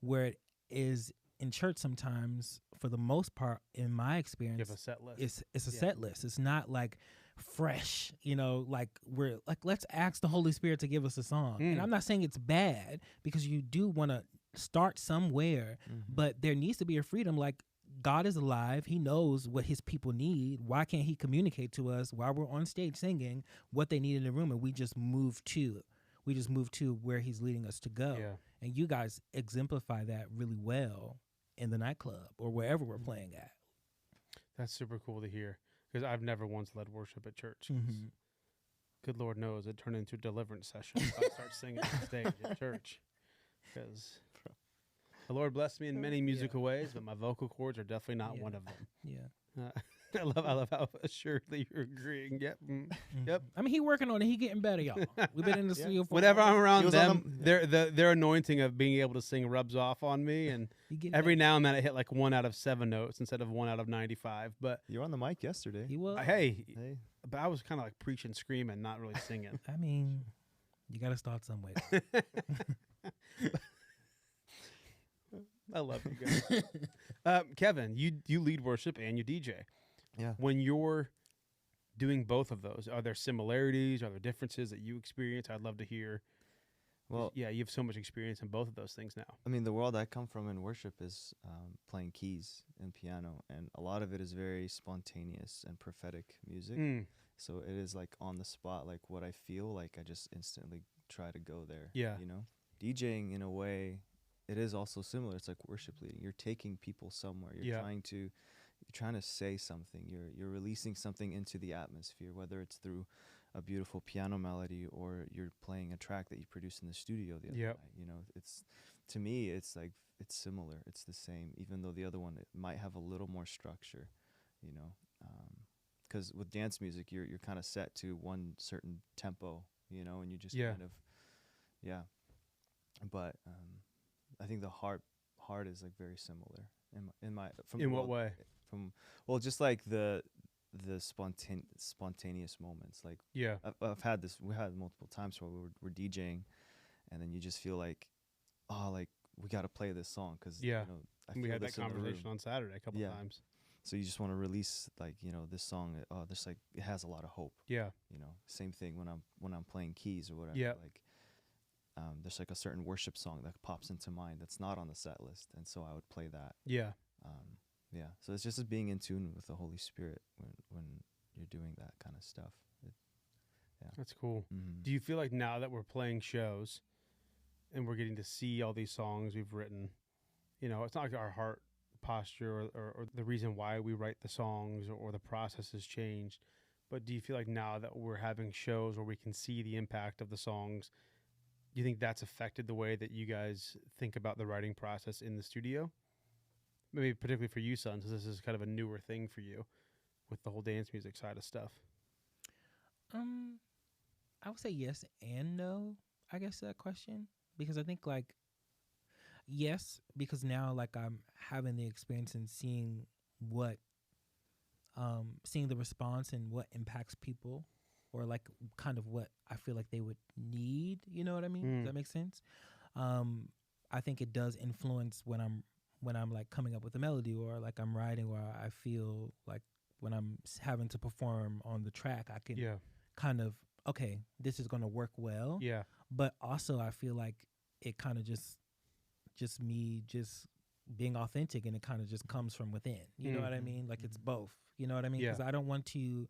where it is in church sometimes, for the most part, in my You experience, have a set list. it's a set list. It's not like fresh, like we're like, let's ask the Holy Spirit to give us a song. And I'm not saying it's bad, because you do want to start somewhere, but there needs to be a freedom. Like, God is alive. He knows what his people need. Why can't he communicate to us while we're on stage singing what they need in the room, and we just move to where he's leading us to go. Yeah. And you guys exemplify that really well in the nightclub or wherever we're playing at. That's super cool to hear, because I've never once led worship at church. 'Cause good Lord knows it turned into a deliverance session if I start singing on stage at church. Because the Lord blessed me in many musical ways, but my vocal cords are definitely not one of them. Yeah. I love how assuredly you're agreeing. Yep. Yep. I mean, he working on it. He getting better, y'all. We've been in the studio for Whenever I'm around was them, their anointing of being able to sing rubs off on me, and every now and then I hit like 1 out of 7 notes instead of 1 out of 95. But You were on the mic yesterday. He was. hey, Hey. but I was kind of like preaching, screaming, not really singing. I mean, you got to start somewhere. I love you guys. Kevin, you lead worship and you DJ. Yeah. When you're doing both of those, are there similarities? Are there differences that you experience? I'd love to hear. Well, Yeah, you have so much experience in both of those things now. I mean, the world I come from in worship is playing keys and piano, and a lot of it is very spontaneous and prophetic music. So it is like on the spot, like what I feel like, I just instantly try to go there. Yeah. You know, DJing in a way, it is also similar. It's like worship leading. You're taking people somewhere. You're trying to say something. You're releasing something into the atmosphere, whether it's through a beautiful piano melody or you're playing a track that you produced in the studio the other night. You know, it's, to me, it's like, it's similar. It's the same, even though the other one, it might have a little more structure, you know, because with dance music, you're kind of set to one certain tempo, you know, and you just kind of, but I think the heart is like very similar In what way? Just like the spontaneous moments. Like, I've had this. We had multiple times where we're DJing, and then you just feel like, oh, like we got to play this song because you know, we had that conversation on Saturday a couple times. So you just want to release, like, you know, this song. Oh, this, like, it has a lot of hope. Yeah. You know, same thing when I'm playing keys or whatever. Yeah. Like, there's like a certain worship song that pops into mind that's not on the set list, and so I would play that. Yeah. Yeah. So it's just being in tune with the Holy Spirit when you're doing that kind of stuff. That's cool. Mm-hmm. Do you feel like now that we're playing shows and we're getting to see all these songs we've written, you know, it's not like our heart posture or the reason why we write the songs or the process has changed, but do you feel like now that we're having shows where we can see the impact of the songs, do you think that's affected the way that you guys think about the writing process in the studio? Maybe particularly for you, Son, since this is kind of a newer thing for you with the whole dance music side of stuff. I would say yes and no, I guess, to that question. Because I think, like, yes, because now, like, I'm having the experience and seeing seeing the response and what impacts people, or, like, kind of what I feel like they would need, you know what I mean? Does that make sense? I think it does influence when I'm like coming up with a melody, or like I'm writing, or I feel like when I'm having to perform on the track, I can kind of, okay, this is going to work well. Yeah. But also I feel like it kind of just me just being authentic, and it kind of just comes from within. You know what I mean? Like, it's both. You know what I mean? Because I don't want to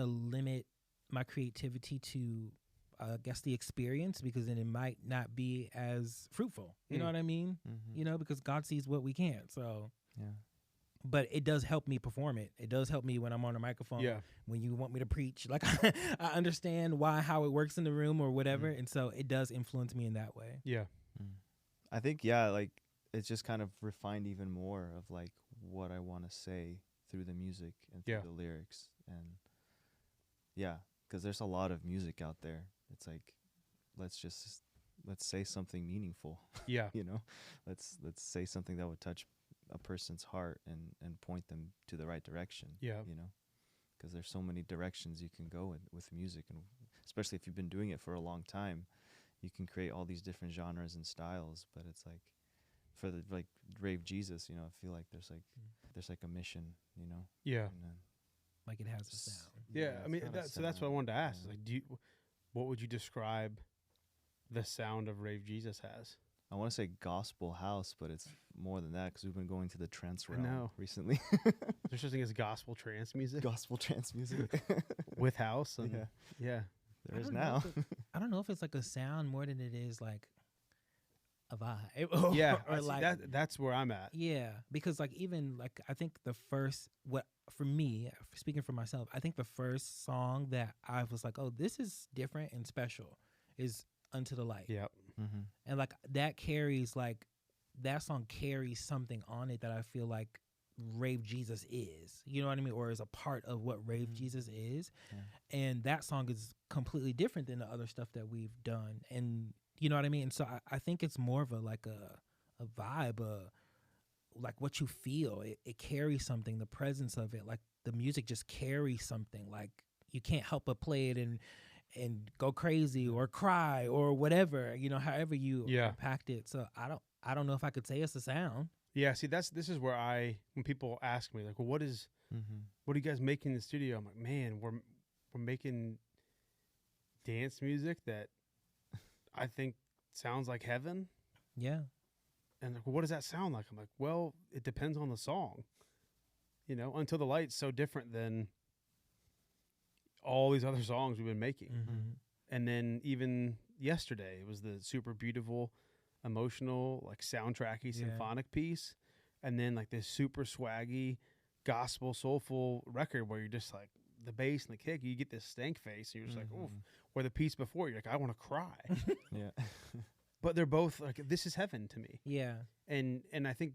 limit my creativity to, I guess, the experience, because then it might not be as fruitful. You know what I mean? Mm-hmm. You know, because God sees what we can't. So, Yeah. But it does help me perform it. It does help me when I'm on a microphone. Yeah. When you want me to preach, like, I understand how it works in the room or whatever, and so it does influence me in that way. Yeah. I think, like, it's just kind of refined even more of, like, what I want to say through the music and through the lyrics. And because there's a lot of music out there. It's like, let's say something meaningful. Yeah. You know, let's say something that would touch a person's heart and point them to the right direction. Yeah. You know, because there's so many directions you can go with music, and especially if you've been doing it for a long time, you can create all these different genres and styles. But it's like, for the like Rave Jesus, you know, I feel like there's like a mission, you know. Yeah. And then Like it has a sound. Yeah, I it's mean, got a so that's what I sound, wanted to ask. yeah. Like, what would you describe the sound of Rave Jesus has? I want to say gospel house, but it's more than that because we've been going to the trance I realm know. recently. There's such a thing as gospel trance music Gospel trance music. with house, and Yeah. yeah. There is don't know now. I don't know if it's like a sound more than it is like a vibe. Yeah, or I see, like that's where I'm at. yeah, because like even like I think the first what for me, speaking for myself, I think the first song that I was like, oh, this is different and special, is Unto the Light. Yep. Mm-hmm. And like that carries like that song carries something on it that I feel like Rave Jesus is. You know what I mean? Or is a part of what Rave Jesus is. Yeah. And that song is completely different than the other stuff that we've done. And you know what I mean? And so I think it's more of a like a vibe, like what you feel. It carries something, the presence of it, like the music just carries something. Like you can't help but play it and go crazy or cry or whatever, you know, however you impact it. So I don't know if I could say it's a sound. Yeah, see, this is where when people ask me like, well, what are you guys making in the studio? I'm like, man, we're making dance music that I think sounds like heaven. Yeah. And like, well, what does that sound like? I'm like, well, it depends on the song. You know, Until the Light's so different than all these other songs we've been making. Mm-hmm. And then even yesterday, it was the super beautiful, emotional, like soundtracky symphonic piece. And then like this super swaggy, gospel, soulful record where you're just like, the bass and the kick, you get this stank face, and you're just like, oof. Where the piece before, you're like, I want to cry. Yeah. But they're both like, this is heaven to me. Yeah. And I think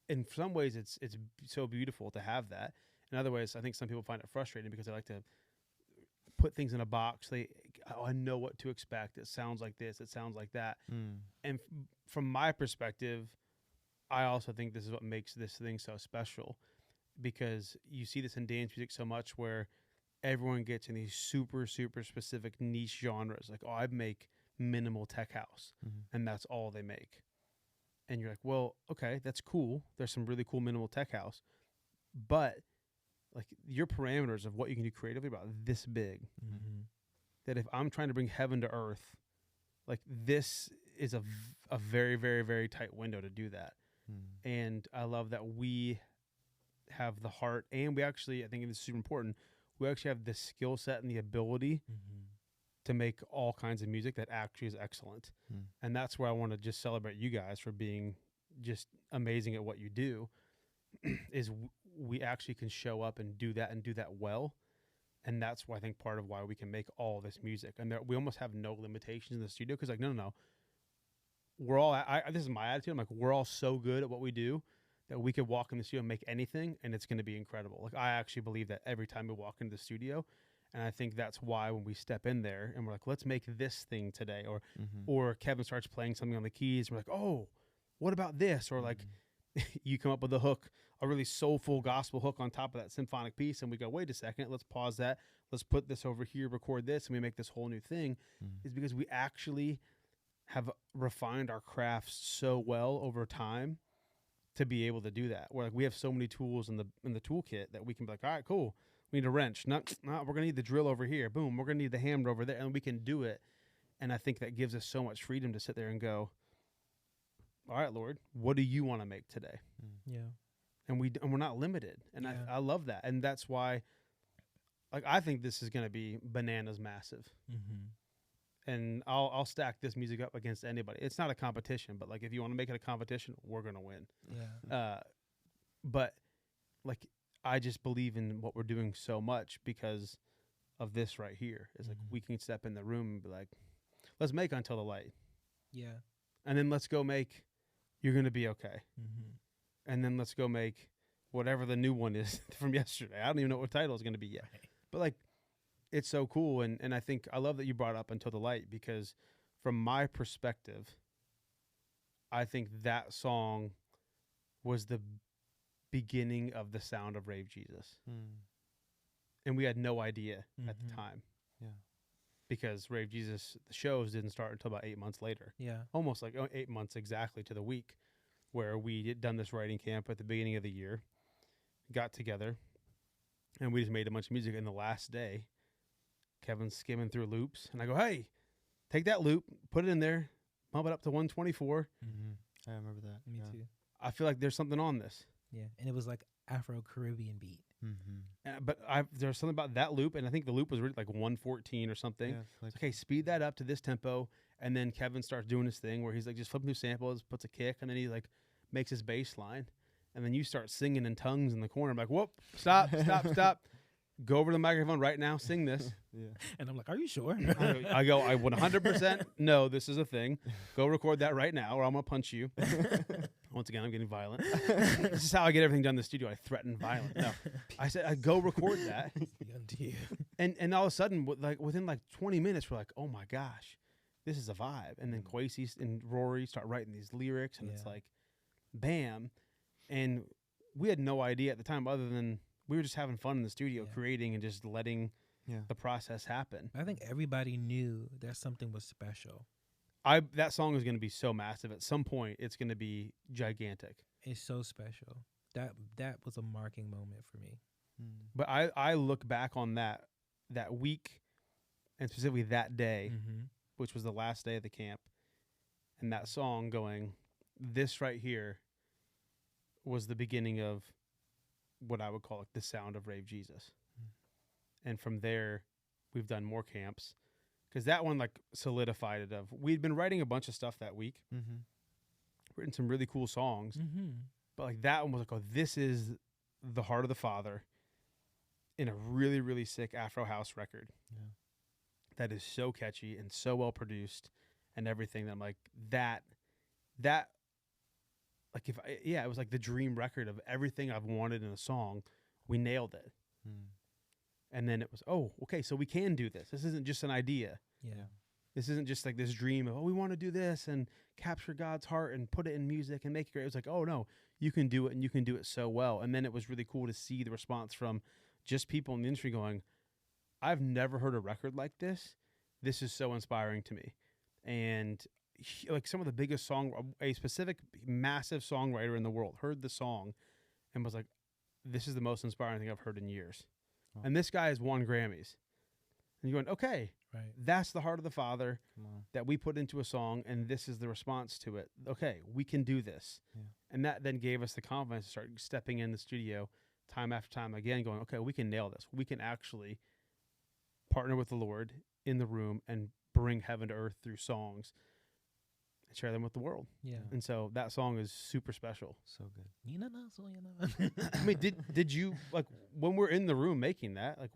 in some ways it's so beautiful to have that. In other ways, I think some people find it frustrating because they like to put things in a box. I know what to expect. It sounds like this. It sounds like that. And from my perspective, I also think this is what makes this thing so special, because you see this in dance music so much where everyone gets in these super, super specific niche genres. Like, oh, I make minimal tech house, and that's all they make. And you're like, well, okay, that's cool. There's some really cool minimal tech house, but like your parameters of what you can do creatively about this big, that if I'm trying to bring heaven to earth, like this is a very, very, very tight window to do that. And I love that we have the heart, and we actually, I think this is super important, we actually have the skill set and the ability to make all kinds of music that actually is excellent. And that's where I want to just celebrate you guys for being just amazing at what you do, is we actually can show up and do that well. And that's why I think part of why we can make all this music. And we almost have no limitations in the studio, because like, no. We're all, this is my attitude. I'm like, we're all so good at what we do that we could walk in the studio and make anything, and it's going to be incredible. Like, I actually believe that every time we walk into the studio. And I think that's why when we step in there and we're like, let's make this thing today, or Kevin starts playing something on the keys, and we're like, oh, what about this? Or like, you come up with a hook, a really soulful gospel hook on top of that symphonic piece, and we go, wait a second, let's pause that. Let's put this over here, record this, and we make this whole new thing. Is because we actually have refined our crafts so well over time to be able to do that. Where like we have so many tools in the toolkit that we can be like, all right, cool. We need a wrench. No, we're gonna need the drill over here. Boom, we're gonna need the hammer over there, and we can do it. And I think that gives us so much freedom to sit there and go, all right, Lord, what do you want to make today? Yeah. And we're not limited. And I love that. And that's why, like, I think this is gonna be bananas massive. And I'll stack this music up against anybody. It's not a competition, but like if you want to make it a competition, we're gonna win. Yeah. But like I just believe in what we're doing so much because of this right here. It's like we can step in the room and be like, let's make Until the Light. Yeah. And then let's go make You're Gonna Be Okay. And then let's go make whatever the new one is from yesterday. I don't even know what title is gonna be yet. Right. But like, it's so cool, and I think I love that you brought up Until the Light, because from my perspective, I think that song was the beginning of the sound of Rave Jesus. And we had no idea at the time. Yeah. Because Rave Jesus, the shows didn't start until about 8 months later. Yeah. Almost like 8 months exactly to the week. where we had done this writing camp at the beginning of the year, got together, and we just made a bunch of music. And the last day, Kevin's skimming through loops, and I go, "Hey, take that loop, put it in there, bump it up to 124." I remember that. Me too. I feel like there's something on this. Yeah, and it was like Afro-Caribbean beat. But there's something about that loop, and I think the loop was really like 114 or something. Yeah, It's okay, speed that up to this tempo, and then Kevin starts doing his thing where he's like just flipping through samples, puts a kick, and then he like makes his bass line, and then you start singing in tongues in the corner. I'm like, whoop, stop, stop. Go over to the microphone right now, sing this. Yeah. And I'm like, are you sure? I go, I 100% know this is a thing. Go record that right now, or I'm going to punch you. Once again, I'm getting violent. This is how I get everything done in the studio. I threaten violence. No, I said, I go record that. And all of a sudden, within like 20 minutes, we're like, oh my gosh, this is a vibe. And then Kwesi and Rory start writing these lyrics, and it's like, bam. And we had no idea at the time, other than we were just having fun in the studio, creating and just letting the process happen. I think everybody knew that something was special. That song is going to be so massive. At some point, it's going to be gigantic. It's so special. That was a marking moment for me. But I look back on that week, and specifically that day, which was the last day of the camp, and that song going, this right here was the beginning of what I would call like the sound of Rave Jesus. And from there, we've done more camps. Because that one like solidified it. We'd been writing a bunch of stuff that week, written some really cool songs, but like that one was like, oh, this is the heart of the Father in a really, really sick Afro house record that is so catchy and so well produced and everything. That I'm like that like it was like the dream record of everything I've wanted in a song. We nailed it. And then it was, oh, okay, so we can do this. This isn't just an idea. Yeah. This isn't just like this dream of, oh, we want to do this and capture God's heart and put it in music and make it great. It was like, oh, no, you can do it, and you can do it so well. And then it was really cool to see the response from just people in the industry going, I've never heard a record like this. This is so inspiring to me. And like some of the biggest a specific massive songwriter in the world heard the song and was like, this is the most inspiring thing I've heard in years. And this guy has won Grammys. And you're going, okay, that's the heart of the Father that we put into a song, and this is the response to it. Okay, we can do this. And that then gave us the confidence to start stepping in the studio time after time again, going, okay, we can nail this. We can actually partner with the Lord in the room and bring heaven to earth through songs and share them with the world. Yeah. And so that song is super special. So good. I mean, did you, like, when we're in the room making that, like,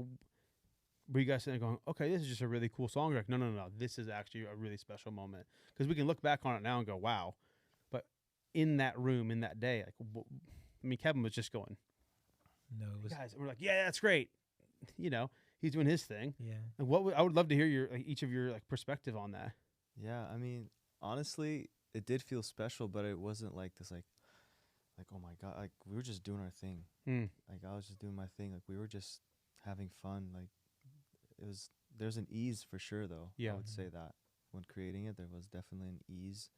were you guys sitting there going, okay, this is just a really cool song? You're like, no, this is actually a really special moment. Because we can look back on it now and go, wow. But in that room, in that day, like, I mean, Kevin was just going, no, it was, guys, we're like, yeah, that's great. You know, he's doing his thing. Yeah. And I would love to hear each of your like perspective on that. Yeah, I mean, honestly, it did feel special, but it wasn't like this, like, oh my God, like we were just doing our thing. Like I was just doing my thing. Like we were just having fun. Like there's an ease for sure, though. Yeah. I would say that when creating it, there was definitely an ease,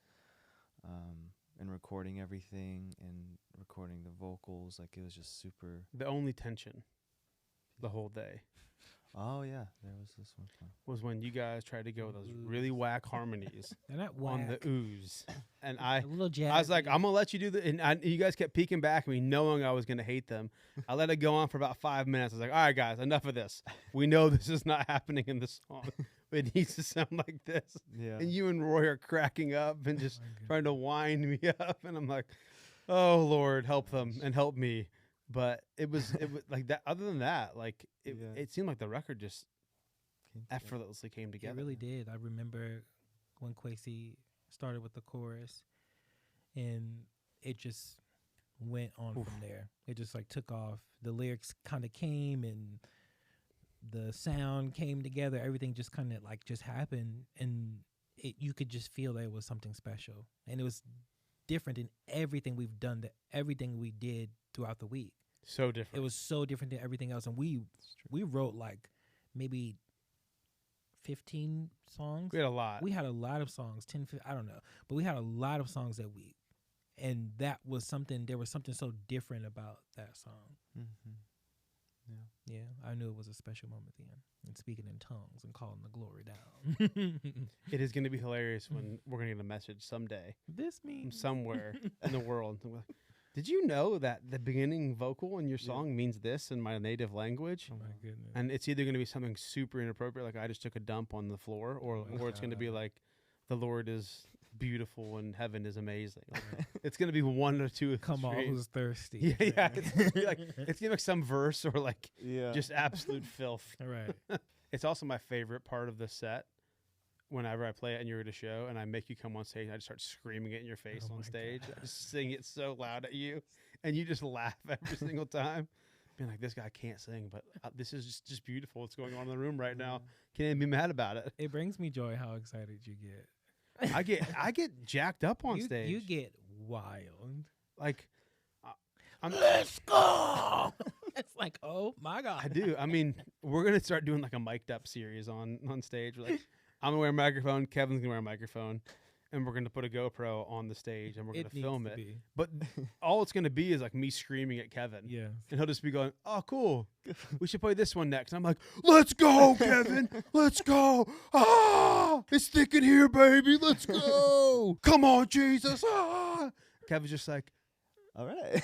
in recording everything and recording the vocals. Like it was just super. The only tension the whole day. Oh yeah, there was this one time. Was when you guys tried to go with those really whack harmonies. They're not whack. On the ooze, and I was like, I'm gonna let you do the, and you guys kept peeking back at me, knowing I was gonna hate them. I let it go on for about 5 minutes. I was like, all right, guys, enough of this. We know this is not happening in the song. It needs to sound like this. Yeah. And you and Roy are cracking up and just trying to wind me up, and I'm like, oh Lord, help them and help me. But it was like that. Other than that, like it seemed like the record just effortlessly came together. It really did. I remember when Kwesi started with the chorus, and it just went on from there. It just like took off. The lyrics kind of came, and the sound came together. Everything just kind of like just happened, and you could just feel that it was something special, and it was different in everything we've done. Everything we did throughout the week. So different. It was so different than everything else. And we wrote like maybe 15 songs. We had a lot. We had a lot of songs, 10, 15, I don't know. But we had a lot of songs that week. And that was something. There was something so different about that song. Mm-hmm. Yeah, I knew it was a special moment then. And speaking in tongues and calling the glory down. It is going to be hilarious when we're going to get a message someday This from means somewhere in the world. And we're like, did you know that the beginning vocal in your song means this in my native language? Oh my goodness. And it's either going to be something super inappropriate, like I just took a dump on the floor, or it's going to be like, the Lord is beautiful and heaven is amazing. Like, it's going to be one or two. Come on, extremes. who's thirsty? Yeah. It's gonna be like, it's gonna be like some verse or like just absolute filth. All right. It's also my favorite part of the set. Whenever I play it and you're at a show and I make you come on stage, and I just start screaming it in your face on stage. I just sing it so loud at you, and you just laugh every single time, being like, "This guy can't sing, but this is just beautiful. What's going on in the room right now? Can't even be mad about it." It brings me joy how excited you get. I get jacked up on stage. You get wild. Like, Let's go. It's like, oh my God. I do. I mean, we're gonna start doing like a mic'd up series on stage. Like, I'm gonna wear a microphone. Kevin's gonna wear a microphone, and we're gonna put a GoPro on the stage, and we're gonna film it. But all it's gonna be is like me screaming at Kevin. Yeah. And he'll just be going, "Oh, cool. We should play this one next." And I'm like, "Let's go, Kevin. Let's go. Ah, it's thick in here, baby. Let's go. Come on, Jesus. Ah." Kevin's just like, all right.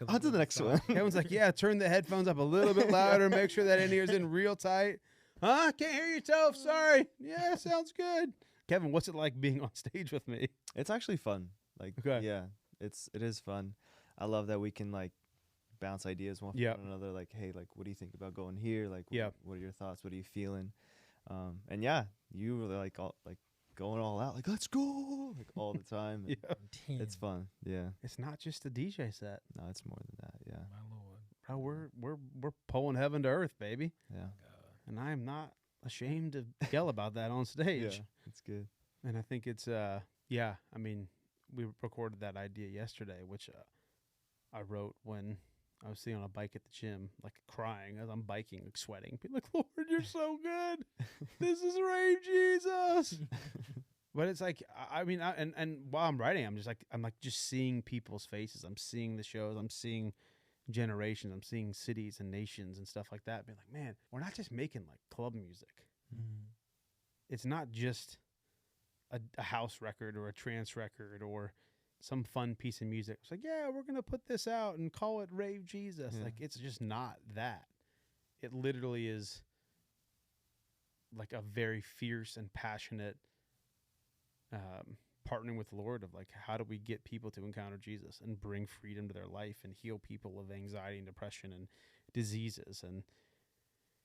On to the next one. Kevin's like, "Yeah, turn the headphones up a little bit louder. Make sure that in-ear's in real tight." Huh? Can't hear you, Toph. Sorry. Yeah, sounds good. Kevin, what's it like being on stage with me? It's actually fun. Like, yeah, it is fun. I love that we can like bounce ideas one from another. Like, hey, like, what do you think about going here? Like, what are your thoughts? What are you feeling? And yeah, you really like going all out. Like, let's go, like all the time. It's fun. Yeah, it's not just a DJ set. No, it's more than that. Yeah, my Lord. Bro, we're pulling heaven to earth, baby. Yeah. And I am not ashamed to yell about that on stage. Yeah, it's good. And I think it's, I mean, we recorded that idea yesterday, which I wrote when I was sitting on a bike at the gym, like crying as I'm biking, like sweating. Being like, "Lord, you're so good. This is Rave Jesus." But it's like, I mean, and while I'm writing, I'm just seeing people's faces. I'm seeing the shows. I'm seeing generations. I'm seeing cities and nations and stuff like that. Being like, man, we're not just making like club music. It's not just a house record or a trance record or some fun piece of music. It's like, yeah, we're gonna put this out and call it Rave Jesus. Like, it's just not that. It literally is like a very fierce and passionate partnering with the Lord of like, how do we get people to encounter Jesus and bring freedom to their life and heal people of anxiety and depression and diseases, and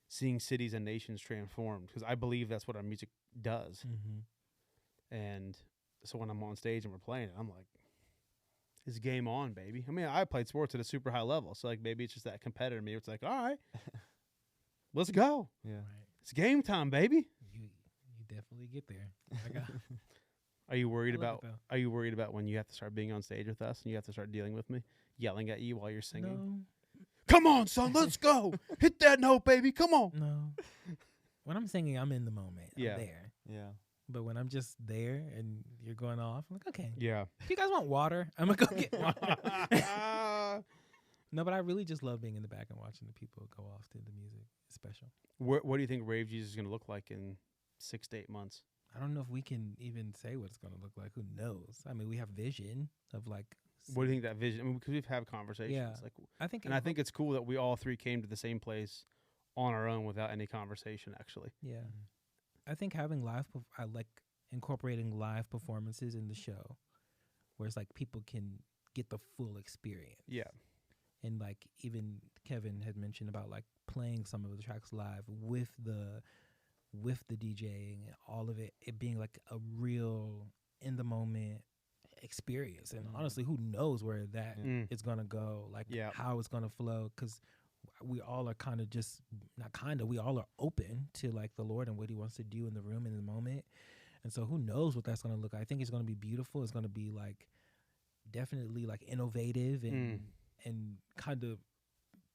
seeing cities and nations transformed, because I believe that's what our music does. And so when I'm on stage and we're playing it, I'm like, it's game on, baby. I mean, I played sports at a super high level, so like maybe it's just that competitor in me. It's like, all right, let's go. Yeah, it's game time, baby. You definitely get there. I got. Are you worried about when you have to start being on stage with us and you have to start dealing with me, yelling at you while you're singing? No. Come on, son, let's go. Hit that note, baby. Come on. No. When I'm singing, I'm in the moment. I'm there. Yeah. But when I'm just there and you're going off, I'm like, okay. Yeah. If you guys want water, I'm going to go get water. No, but I really just love being in the back and watching the people go off to the music. It's special. What do you think Rave Jesus is going to look like in 6 to 8 months? I don't know if we can even say what it's going to look like. Who knows? I mean, we have vision of like. What do you think that vision? I mean, because we've had conversations. Yeah. Like, I think it's cool that we all three came to the same place on our own without any conversation, actually. Yeah. I think having I like incorporating live performances in the show where it's like people can get the full experience. Yeah. And like even Kevin had mentioned about like playing some of the tracks live with the DJing and all of it being like a real in the moment experience. And honestly, who knows where that is going to go, like how it's going to flow, because we all are we all are open to like the Lord and what he wants to do in the room in the moment. And so who knows what that's going to look like. I think it's going to be beautiful. It's going to be like definitely like innovative and kind of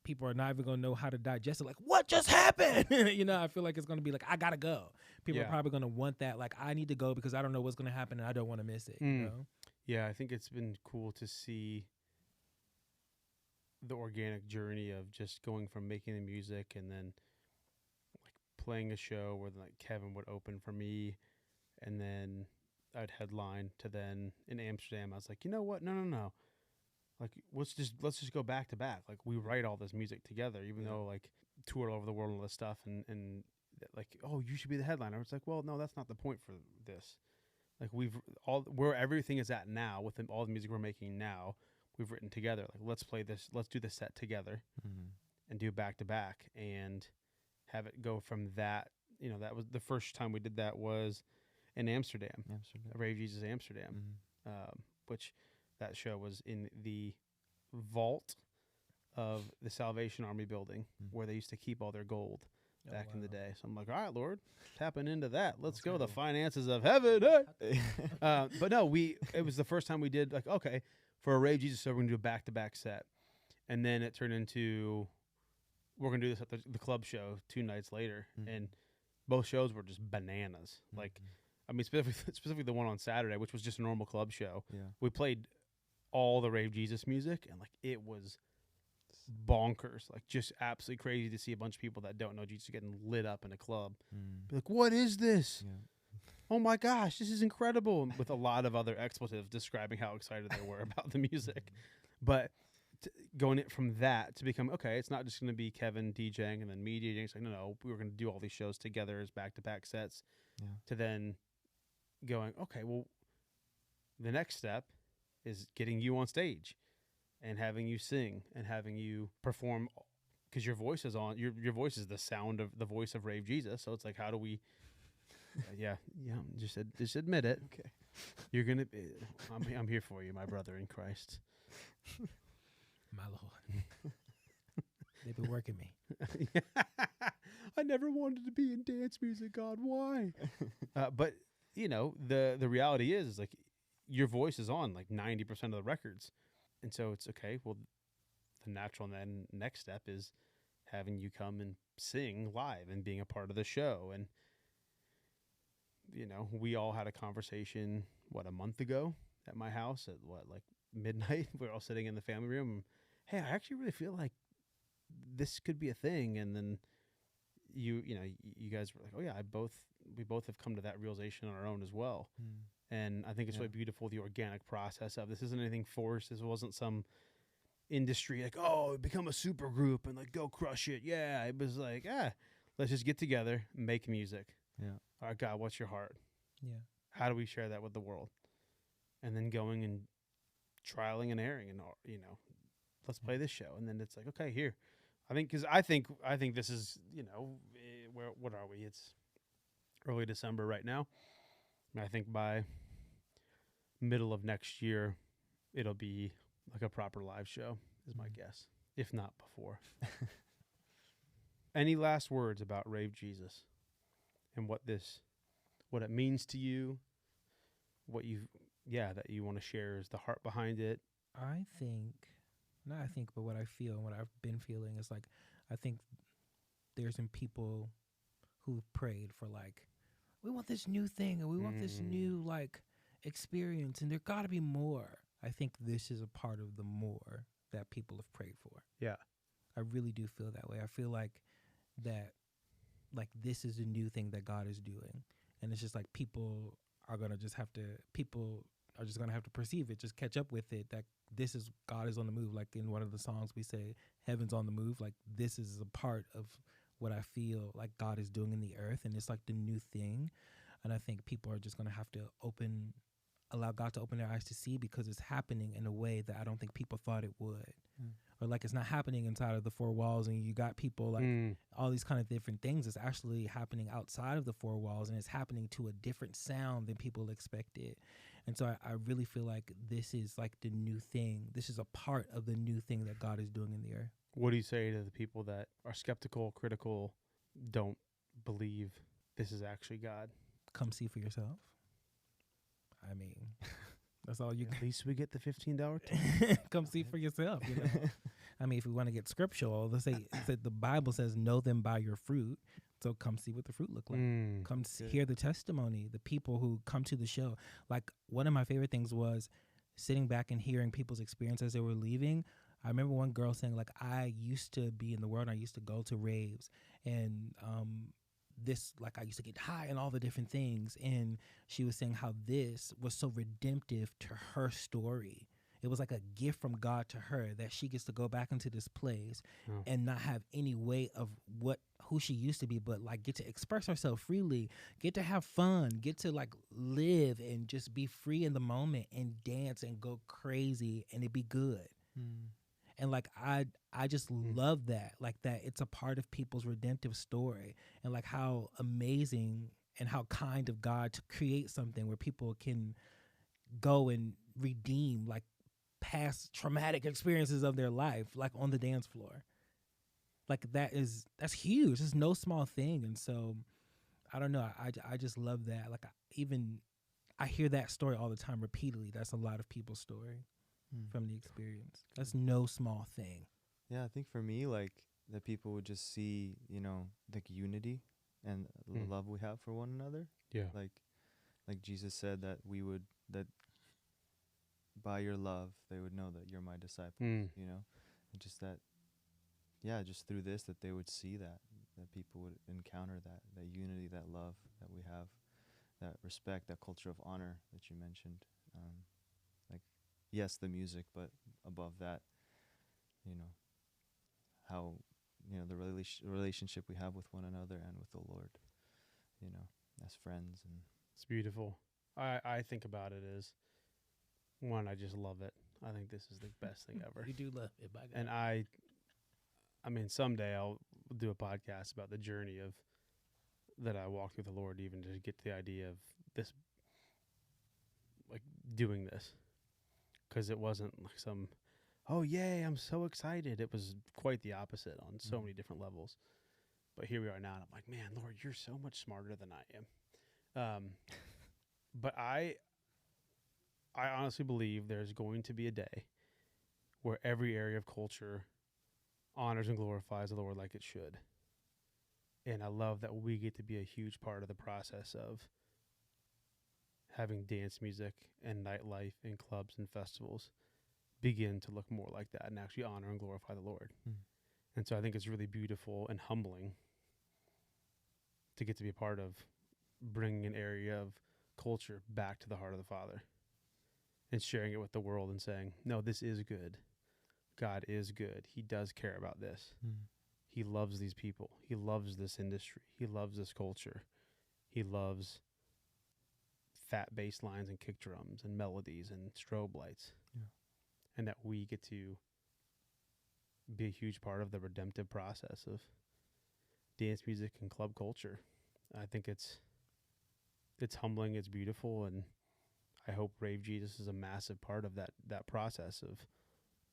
people are not even going to know how to digest it. Like, what just happened? I feel like it's going to be like, I got to go. People are probably going to want that. Like, I need to go because I don't know what's going to happen and I don't want to miss it. You know? Yeah, I think it's been cool to see the organic journey of just going from making the music and then like playing a show where like Kevin would open for me, and then I'd headline, to then in Amsterdam I was like, you know what? No. Like let's just go back to back. Like we write all this music together, even though like tour all over the world and all this stuff, and like, oh, you should be the headliner. It's like, well, no, that's not the point for this. Like where everything is at now with all the music we're making now, we've written together. Like let's play this, let's do the set together, and do back to back and have it go from that. You know, that was the first time we did that was in Amsterdam. Rave Jesus Amsterdam, which that show was in the vault of the Salvation Army building where they used to keep all their gold back in the day. So I'm like, all right, Lord, tapping into that. Let's go. The finances of heaven. Hey. But no, it was the first time we did like, okay, for a Rave Jesus, so we're going to do a back-to-back set. And then it turned into, we're going to do this at the club show 2 nights later. And both shows were just bananas. Like, I mean, specifically the one on Saturday, which was just a normal club show. Yeah. We played all the Rave Jesus music, and like it was bonkers, like just absolutely crazy to see a bunch of people that don't know Jesus getting lit up in a club. Be like, what is this? Oh my gosh, this is incredible. And with a lot of other expletives describing how excited they were about the music. But going it from that to become, okay, it's not just going to be Kevin DJing and then me DJing. It's like, no, we were going to do all these shows together as back-to-back sets. To then going, okay, well, the next step is getting you on stage and having you sing and having you perform, because your voice is on. Your voice is the sound of the voice of Rave Jesus. So it's like, how do we? Just admit it. Okay, you're gonna. I'm here for you, my brother in Christ. My Lord, they've been working me. I never wanted to be in dance music. God, why? But you know, the reality is like your voice is on like 90% of the records. And so it's okay. Well, the natural then next step is having you come and sing live and being a part of the show. And, you know, we all had a conversation, a month ago at my house at like midnight. We were all sitting in the family room. And, hey, I actually really feel like this could be a thing. And then you guys were like, oh yeah, we both have come to that realization on our own as well. And I think it's really beautiful, the organic process of this isn't anything forced. This wasn't some industry like, oh, become a super group and like go crush it. Yeah, it was like, let's just get together, make music. Yeah. All right, God, what's your heart? Yeah. How do we share that with the world? And then going and trialing and erring and, you know, let's play this show. And then it's like, okay, here. I think this is, you know, what are we? It's early December right now. And I think by middle of next year, it'll be like a proper live show, is my guess, if not before. Any last words about Rave Jesus and what it means to you, that you want to share is the heart behind it? But what I feel and what I've been feeling is like, I think there's been people who've prayed for like, we want this new thing and we want this new like experience and there gotta be more. I think this is a part of the more that people have prayed for. Yeah. I really do feel that way. I feel like that, like this is a new thing that God is doing. And it's just like people are just gonna have to perceive it, just catch up with it, that this is God is on the move. Like in one of the songs we say, heaven's on the move. Like this is a part of what I feel like God is doing in the earth, and it's like the new thing. And I think people are just going to have to allow God to open their eyes to see, because it's happening in a way that I don't think people thought it would. Or like it's not happening inside of the 4 walls and you got people like all these kind of different things. It's actually happening outside of the 4 walls, and it's happening to a different sound than people expected. And so I really feel like this is like the new thing. This is a part of the new thing that God is doing in the earth. What do you say to the people that are skeptical, critical, don't believe this is actually God? Come see for yourself. I mean, that's all you. At least we get the $15 Come see for yourself. You know? I mean, if we want to get scriptural, let's say the Bible says, "Know them by your fruit." So come see what the fruit look like. Come hear the testimony. The people who come to the show. Like one of my favorite things was sitting back and hearing people's experience as they were leaving, I remember one girl saying, like, I used to be in the world, and I used to go to raves, and this, like, I used to get high and all the different things, and she was saying how this was so redemptive to her story. It was like a gift from God to her that she gets to go back into this place and not have any weight of who she used to be, but like get to express herself freely, get to have fun, get to like live and just be free in the moment and dance and go crazy and it be good. And like I just love that, like that it's a part of people's redemptive story, and like how amazing and how kind of God to create something where people can go and redeem like past traumatic experiences of their life, like on the dance floor. Like that's huge. It's no small thing. And so I don't know. I just love that. Like I hear that story all the time repeatedly. That's a lot of people's story from the experience. That's no small thing. Yeah, I think for me, like, that people would just see, you know, the unity and the love we have for one another. Yeah. Like Jesus said that that by your love, they would know that you're my disciples, you know? And just that, yeah, just through this, that they would see that people would encounter that unity, that love that we have, that respect, that culture of honor that you mentioned. Like, yes, the music, but above that, you know, how, you know, the relationship we have with one another and with the Lord, you know, as friends. And it's beautiful. I think about it as, one, I just love it. I think this is the best thing ever. You do love it, by God. And I mean, someday I'll do a podcast about the journey of that I walked with the Lord, even to get to the idea of this, like, doing this. Because it wasn't like some, oh, yay, I'm so excited. It was quite the opposite on so many different levels. But here we are now, and I'm like, man, Lord, you're so much smarter than I am. But I honestly believe there's going to be a day where every area of culture honors and glorifies the Lord like it should. And I love that we get to be a huge part of the process of having dance music and nightlife and clubs and festivals begin to look more like that and actually honor and glorify the Lord. And so I think it's really beautiful and humbling to get to be a part of bringing an area of culture back to the heart of the Father and sharing it with the world and saying, no, this is good. God is good. He does care about this. He loves these people. He loves this industry. He loves this culture. He loves fat bass lines and kick drums and melodies and strobe lights. And that we get to be a huge part of the redemptive process of dance music and club culture. I think it's humbling, it's beautiful, and I hope Rave Jesus is a massive part of that process of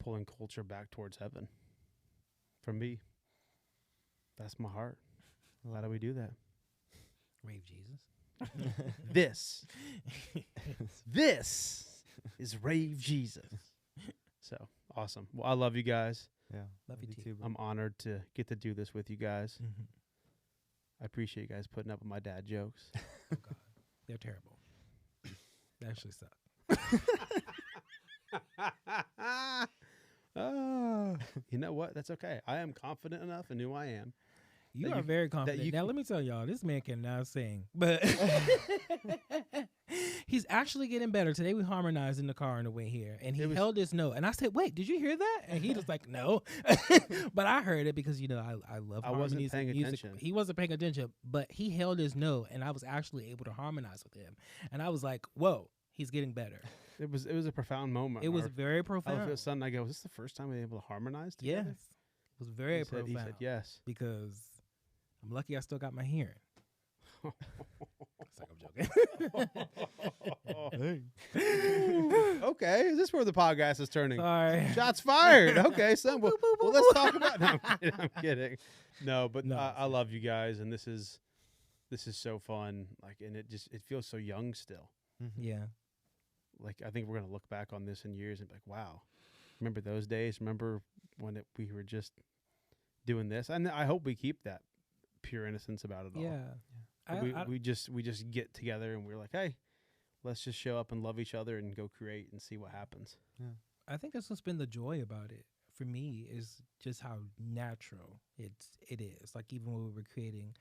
pulling culture back towards heaven. For me, that's my heart. How do we do that? Rave Jesus. This is Rave Jesus. So awesome. Well, I love you guys. yeah, Love you too. bro. I'm honored to get to do this with you guys. I appreciate you guys putting up with my dad jokes. Oh God, they're terrible. They actually suck. You know what? That's okay. I am confident enough in who I am. You That are you- very confident. Now, let me tell y'all, this man cannot sing, but he's actually getting better. Today we harmonized in the car on the way here, and he held his note. And I said, wait, did you hear that? And he was like, no. But I heard it because, you know, I love I wasn't harmonies paying and music. attention. He wasn't paying attention, but he held his note, and I was actually able to harmonize with him. And I was like, whoa, he's getting better. It was a profound moment. It was Our- very I profound. looked at son and I go, is this the first time we were able to harmonize Yes. together? It was very He said, profound. he said yes. Because I'm lucky I still got my hearing. It's like I'm joking. Okay, is this where the podcast is turning? Sorry. Shots fired. Okay, son. Well, let's talk about. No, I'm kidding. No, but No, I love you guys, and this is so fun. Like, and it feels so young still. Yeah. Like, I think we're gonna look back on this in years and be like, wow, remember those days? Remember when we were just doing this? And I hope we keep that pure innocence about it all. Yeah. We just get together and we're like, hey, let's just show up and love each other and go create and see what happens. Yeah. I think that's what's been the joy about it for me, is just how natural it is. Like even when we were creating,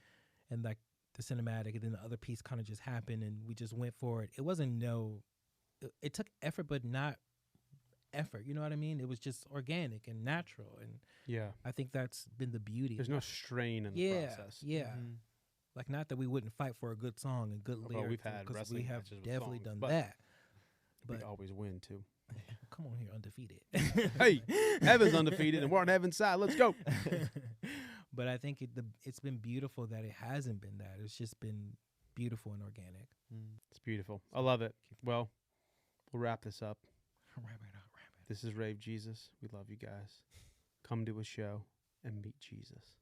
and like the cinematic, and then the other piece kind of just happened, and we just went for it. It wasn't it took effort, but not effort. You know what I mean? It was just organic and natural, and Yeah. I think that's been the beauty. There's no strain in the process. Yeah. Mhm. Like, not that we wouldn't fight for a good song and good lyrics. Well, we've had because wrestling we have matches with definitely songs, done but that. We But always win too. come on here, undefeated. Hey, heaven's undefeated, and we're on heaven's side. Let's go. But I think it's been beautiful that it hasn't been that. It's just been beautiful and organic. It's beautiful. I love it. Well, we'll wrap this up. Wrap it up. This is Rave Jesus. We love you guys. Come to a show and meet Jesus.